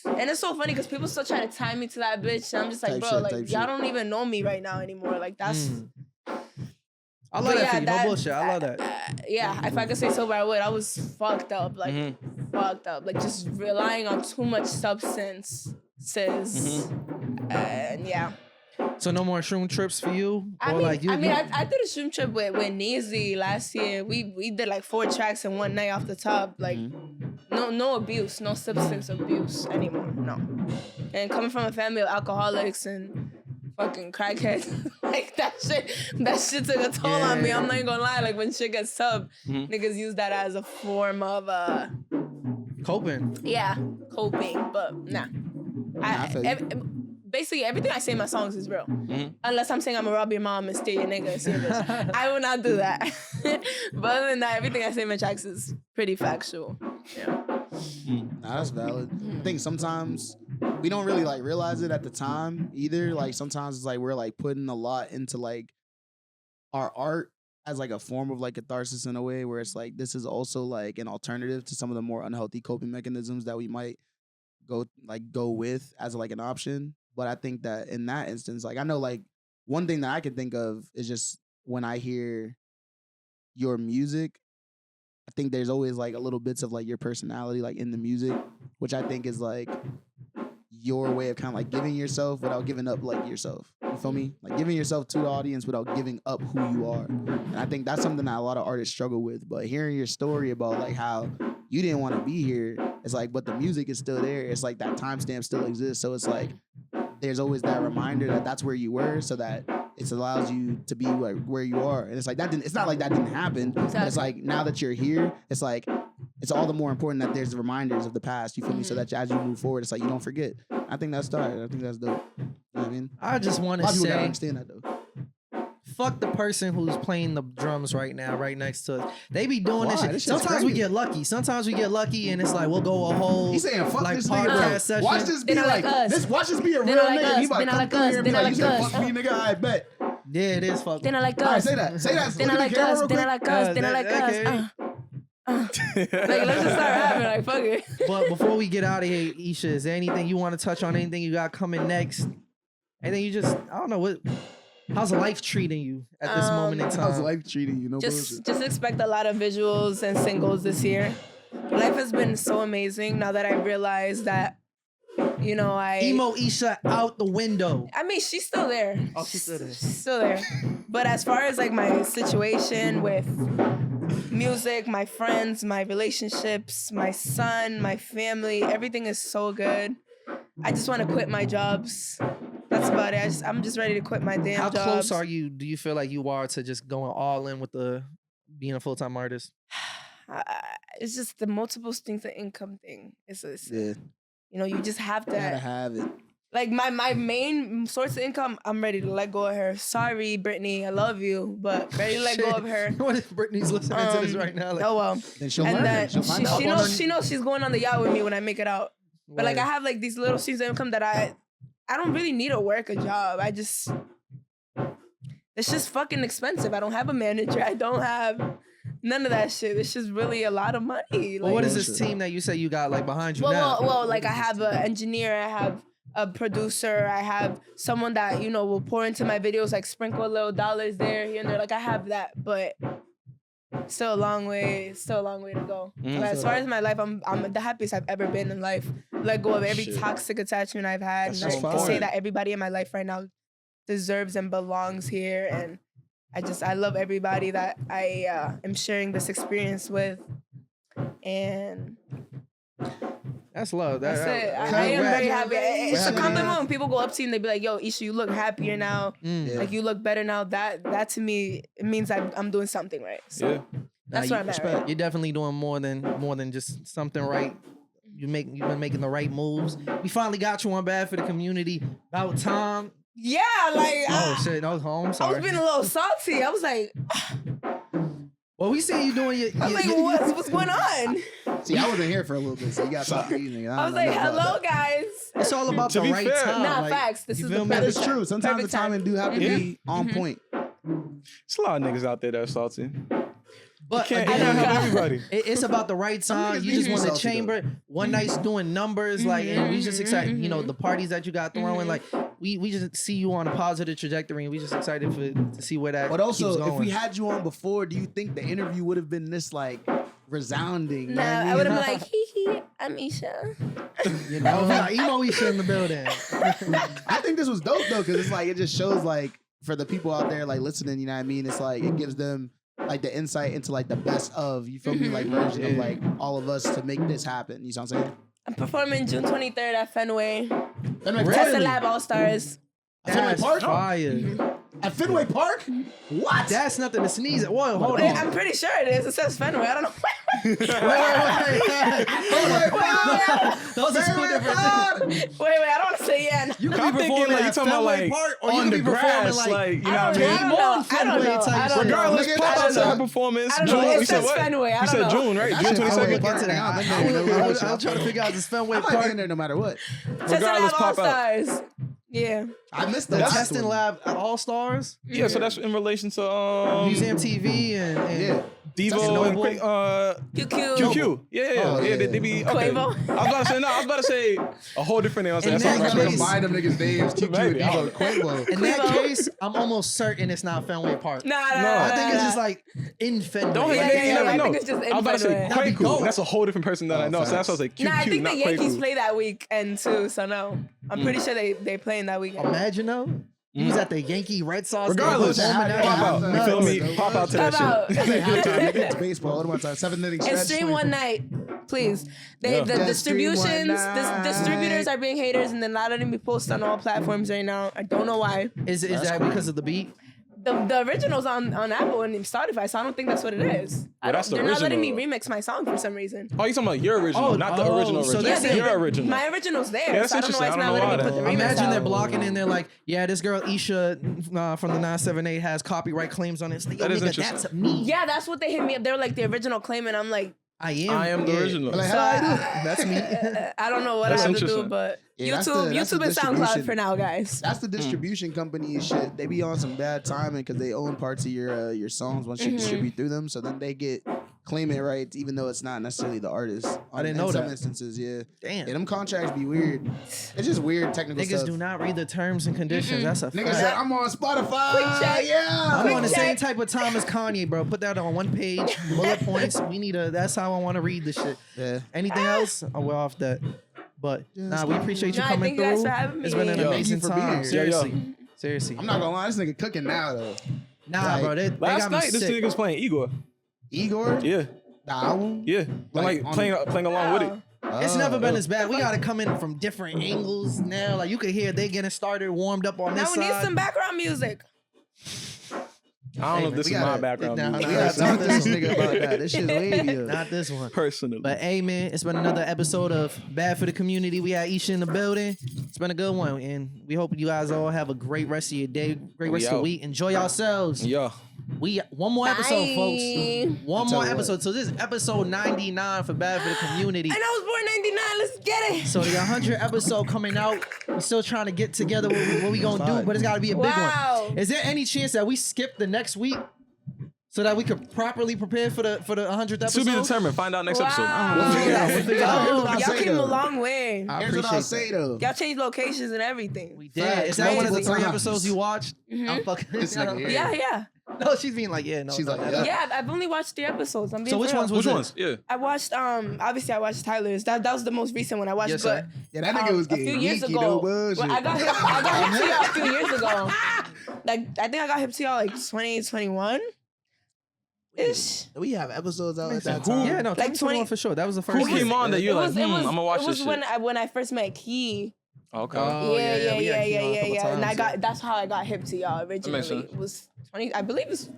and it's so funny because people still try to tie me to that bitch. And I'm just like,
Type
bro,
shit,
like
type
y'all
shit.
don't even know me right now anymore. Like that's.
I love
But
that
yeah,
for you. No bullshit. I love that.
Yeah, if I could say sober, I would. I was fucked up, like fucked up, like just relying on too much substances, and yeah.
So no more shroom trips for you?
I
Or
mean,
like you,
I did a shroom trip with Neezy last year. We did like 4 tracks in one night off the top. Like no abuse, no substance abuse anymore. No. And coming from a family of alcoholics and fucking crackheads, like that shit took a toll on me. I'm not even gonna lie. Like when shit gets tough, niggas use that as a form of
coping.
coping. But nah.
I feel you.
Basically, everything I say in my songs is real. Unless I'm saying I'm gonna rob your mom and steal your nigga and steal your bitch. I will not do that. But other than that, everything I say in my tracks is pretty factual. Yeah.
Nah, that's valid. I think sometimes we don't really like realize it at the time either. Like sometimes it's like we're like putting a lot into like our art as like a form of like catharsis in a way where it's like this is also like an alternative to some of the more unhealthy coping mechanisms that we might go with as like an option. But I think that in that instance, like I know like one thing that I can think of is just when I hear your music, I think there's always like a little bits of like your personality like in the music, which I think is like your way of kind of like giving yourself without giving up like yourself. You feel me? Like giving yourself to the audience without giving up who you are. And I think that's something that a lot of artists struggle with. But hearing your story about like how you didn't want to be here, it's like, but the music is still there. It's like that timestamp still exists. So it's like there's always that reminder that that's where you were, so that it allows you to be like where you are. And it's like that didn't. It's not like that didn't happen. But it's like now that you're here, it's like it's all the more important that there's reminders of the past. You feel me? So that as you move forward, it's like you don't forget. I think that's dope. I think that's dope. You know what I mean?
I just want
A lot
to
of people gotta
say,
understand that though.
fuck the person who's playing the drums right now, right next to us. They be doing this
Why?
shit.
This shit's
Sometimes we
crazy.
get lucky. Sometimes we get lucky, and it's like we'll go a whole
He's saying fuck
like
this
podcast
nigga, bro.
session.
Watch this be
They not
like,
like us.
this. Watch this be a
They
real
not like
nigga.
us.
He about
They
to
not
come
like
through
us.
here and
They
be
not
like, you
like
said
us.
fuck me, nigga. I bet.
Yeah, it is fuck.
They not like
All right,
us.
say that. Say that.
They
Look
not
at the
like
camera
us.
real
They not
quick.
like us. They not like
Okay.
us. Like let's just start rapping. Like fuck it.
But before we get out of here, Isha, is there anything you want to touch on? Anything you got coming next? Anything you just, I don't know, what? How's life treating you at this moment in time?
How's life treating you? No bullshit.
Just expect a lot of visuals and singles this year. Life has been so amazing now that I realized that, you know,
Emo Isha out the window.
I mean, she's still there.
Oh, she's still there.
She's still there. But as far as like my situation with music, my friends, my relationships, my son, my family, everything is so good. I just want to quit my jobs. That's about it. I'm just ready to quit my damn
How
jobs.
close are you? Do you feel like you are to just going all in with being a full-time artist?
It's just the multiple streams of income thing. It's
Yeah,
you know, you just have to
gotta have it.
like my main source of income. I'm ready to let go of her. Sorry, Brittany, I love you, but ready to let go of her.
What if Brittany's listening to this right now? Like,
Oh well.
Then she'll
And
learn.
that
She'll find out.
she knows she's going on the yacht with me when I make it out. But like I have like these little streams of income that I don't really need to work a job. It's just fucking expensive. I don't have a manager. I don't have none of that shit. It's just really a lot of money.
well, what is
Bullshit.
this team that you say you got like behind you now?
Well, like I have an engineer, I have a producer, I have someone that, you know, will pour into my videos, like sprinkle little dollars there, here and there. Like I have that, but Still a long way to go. But as far as my life, I'm the happiest I've ever been in life. Let go of every toxic attachment I've had.
That's
And
so
I can say
important.
that everybody in my life right now deserves and belongs here. And I love everybody that I am sharing this experience with. And
That's love.
that's it.
that-
I am very happy.
We're
It's a
happy.
compliment when people go up to you and they be like, "Yo, Isha, you look happier now.
Yeah.
Like you look better now." That to me, it means I'm doing something right. So
Yeah.
that's
Nah,
where I'm at. Right?
You're definitely doing more than just something right. You've been making the right moves. We finally got you on Bad for the Community. About time.
Yeah, like
Oh shit, I was home.
I was
Sorry.
being a little salty. I was like,
Well, we see you doing your.
I was like, what's going on?
See, I wasn't here for a little bit, so you got something to eat, nigga.
I was like, hello, guys.
It's all about
To
the
be
right
fair-
time.
Nah,
like,
facts. This
you
is
feel
the
me?
That is
perfect
true. Sometimes the
perfect
timing do have to be on point.
There's a lot of niggas out there that are salty.
But
Can't
I
again,
know.
have everybody.
it's about the right time.
niggas
You
be
just want the
salty, though.
chamber. One night's doing numbers, like, and we just excited. You know, the parties that you got throwing, like, we just see you on a positive trajectory, and we just excited to see where that.
But also,
keeps going.
if we had you on before, do you think the interview would have been this like resounding? You know
Nah,
what
I
mean?
would have been like, hee, I'm Isha.
you know, emo Isha in the building.
I think this was dope though, because it's like it just shows like for the people out there like listening, you know what I mean? It's like it gives them like the insight into like the best of, you feel me, like version of like all of us to make this happen. You know what I'm saying?
I'm performing June 23rd at Fenway.
Fenway
Really?
Tesla Lab All Stars.
Fenway
That's
Park?
fire.
At Fenway Park? What?
That's nothing to sneeze at. Whoa, hold
Wait,
on.
I'm pretty sure it is. It says Fenway. I don't know.
Wait. Those are two
Fenway
different
Park!
things.
Wait, I don't want to say yeah.
You could
I'm
be
thinking,
performing
like, you
at
talking about,
Fenway
like,
Park, or you
on
could
the
be performing
grass,
like
you know what I mean?
I don't know. I don't know.
Type
I don't
shit.
know.
Regardless,
Nigga,
pop out
that's
to her
a-
performance.
I don't know.
June,
It
you said
says
what?
Fenway. I
You
don't
said
know.
June, right?
That
June
shit Fenway
22nd.
Park.
Get to that.
I
I'm trying to figure out this Fenway
might be in
Park.
there no matter what.
Tesla
Regardless,
Lab All
pop out.
Stars. Yeah.
I missed the
The
last
Testing
one.
Lab All Stars,
Yeah, so that's in relation to
Museum TV, and
Yeah.
Devo and
Noble.
QQ.
QQ. Yeah.
Oh, yeah.
They be okay.
Quavo.
I was about to say a whole different name. I was like,
And
that's
then
not
you
right.
gotta
Combine them niggas' names. QQ and
Maybe.
Devo, Quavo.
in that
Quavo.
case, I'm almost certain it's not Fenway Park.
Nah.
I think it's just like in Fenway.
Don't hate
Yeah,
me.
yeah,
You never
I
know.
think it's just in
I was about to say
Fenway.
That'd be
Quavo.
dope.
That's a whole different person that I know. So that's why I was like QQ,
Nah, I think
not
the Yankees
Quavo.
play that weekend too, so no. I'm pretty sure they play in that weekend.
Imagine though, you was at the Yankee Red Sox. game,
Regardless,
performing that
pop
shit.
out. You
Nuts.
feel me? Pop out to that
Pop out.
shit.
It's like halftime, nigga. It's baseball. What am I talking? 7th inning
And
stretch.
stream 1Night, please.
Yeah.
The
Yeah,
distributions,
stream One Night.
distributors are being haters, and then not letting me post on all platforms right now. I don't know why.
Is that because of the beat?
The original's on Apple and Spotify, so I don't think that's what it is.
that's the
They're not letting me
original.
remix my song for some reason.
Oh, you talking about your original, not the original.
so
original.
that's
your original.
My original's there,
Yeah, that's
so I don't know why it's
interesting.
not
I
letting me
don't
put
know
the
why.
remix
Imagine
out.
they're blocking and they're like, yeah, this girl Isha from the 978 has copyright claims on it. It's like, yo,
That is
nigga,
interesting.
that's me.
Yeah, that's what they hit me up. They're like the original claim, and I'm like,
I am.
I am the
Yeah.
original.
Like,
so
how I do?
That's me.
I don't know what
That's
I have to do,
interesting.
but
Yeah, that's
YouTube,
the
YouTube and SoundCloud
distribution.
for now, guys.
That's the distribution company and shit. They be on some bad timing because they own parts of your songs once you distribute through them. So then they get claiming rights, even though it's not necessarily the artist.
I didn't
In
know
some
that.
instances, yeah.
Damn.
Yeah, them contracts be weird. It's just weird technical
Niggas
stuff.
do not read the terms and conditions. That's a
Niggas
fact.
said, I'm on Spotify.
Quick check.
Yeah.
I'm on the
Quick
same
check.
type of time as Kanye, bro. Put that on one page, bullet points. We need a. That's how I want to read this shit.
Yeah.
Anything else? Oh, we're off that. But nah, we appreciate you
No, I
coming
thank you guys
through.
for having
It's
me.
been an
Yo,
amazing
thank you for being
time.
here.
Seriously, seriously.
I'm not gonna lie, this nigga cooking now though.
Nah,
Like,
bro. They
Last
got me
night, this
sick.
nigga was playing Igor.
Igor,
Yeah,
the album.
yeah.
Like,
Like
on-
playing along with it.
It's
Oh.
never been as bad. We gotta come in from different angles now. Like you could hear they getting started, warmed up on
Now
this
we need
side.
some background music.
I don't know if this
we
is my
gotta-
background
nah,
music.
We
nah,
gotta talk to this nigga about that. This shit's wavy.
Not this one.
personally.
But hey, man, it's been another episode of Bad for the Community. We had Isha in the building. It's been a good one, and we hope you guys all have a great rest of your day, great rest of the
out.
week. Enjoy yourselves.
Yeah.
We one more episode,
Bye.
folks. One
Tell
more
you what.
episode. So this is episode 99 for Bad for the Community.
I know I was born 99. Let's get it.
So the 100 episode coming out. We're still trying to get together what we gonna do, but it's gotta be a big
Wow.
one. Is there any chance that we skip the next week so that we could properly prepare for the 100th episode?
To be determined. Find out next episode.
We'll figure it out. We'll figure it out. Here's what I'll
Y'all
say,
came a
though.
long way.
Here's what I'll
appreciate
say though.
Y'all changed locations and everything.
We did.
Facts.
Is that one of the
Multiple
3
times.
episodes you watched? I'm fucking.
This nigga here.
Yeah.
No, she's being like, yeah, no.
She's
no,
like,
no.
yeah.
Yeah, I've only watched 3 episodes. I'm being
So which
real.
ones was
Which
it?
ones? Yeah.
I watched obviously I watched Tyler's. That was the most recent one I watched.
Yes,
but
sir.
Yeah, that nigga was
a
getting
few years
geeky,
ago.
no bullshit.
Well, I got hip to y'all a few years ago. Like I think I got hip to y'all like 2021 ish.
We have episodes out at that
Who-
time.
Yeah, no,
Like
2021 for sure. That was the first.
Who
one.
came on that you're like, I'm gonna watch
it
this
was
shit?
when I first met Key.
Okay.
Oh,
yeah.
we had Key on a couple
And I
times,
got that's how I got hip to y'all
makes
originally.
sense.
It was 20. I believe it's.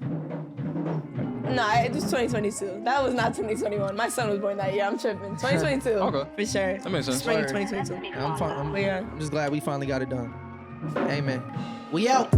Nah, it was 2022. That was not 2021. My son was born that year. I'm tripping. 2022.
Okay.
For sure.
That makes sense.
Spring
Word.
2022.
I'm fine.
But yeah.
I'm just glad we finally got it done. Amen. We out.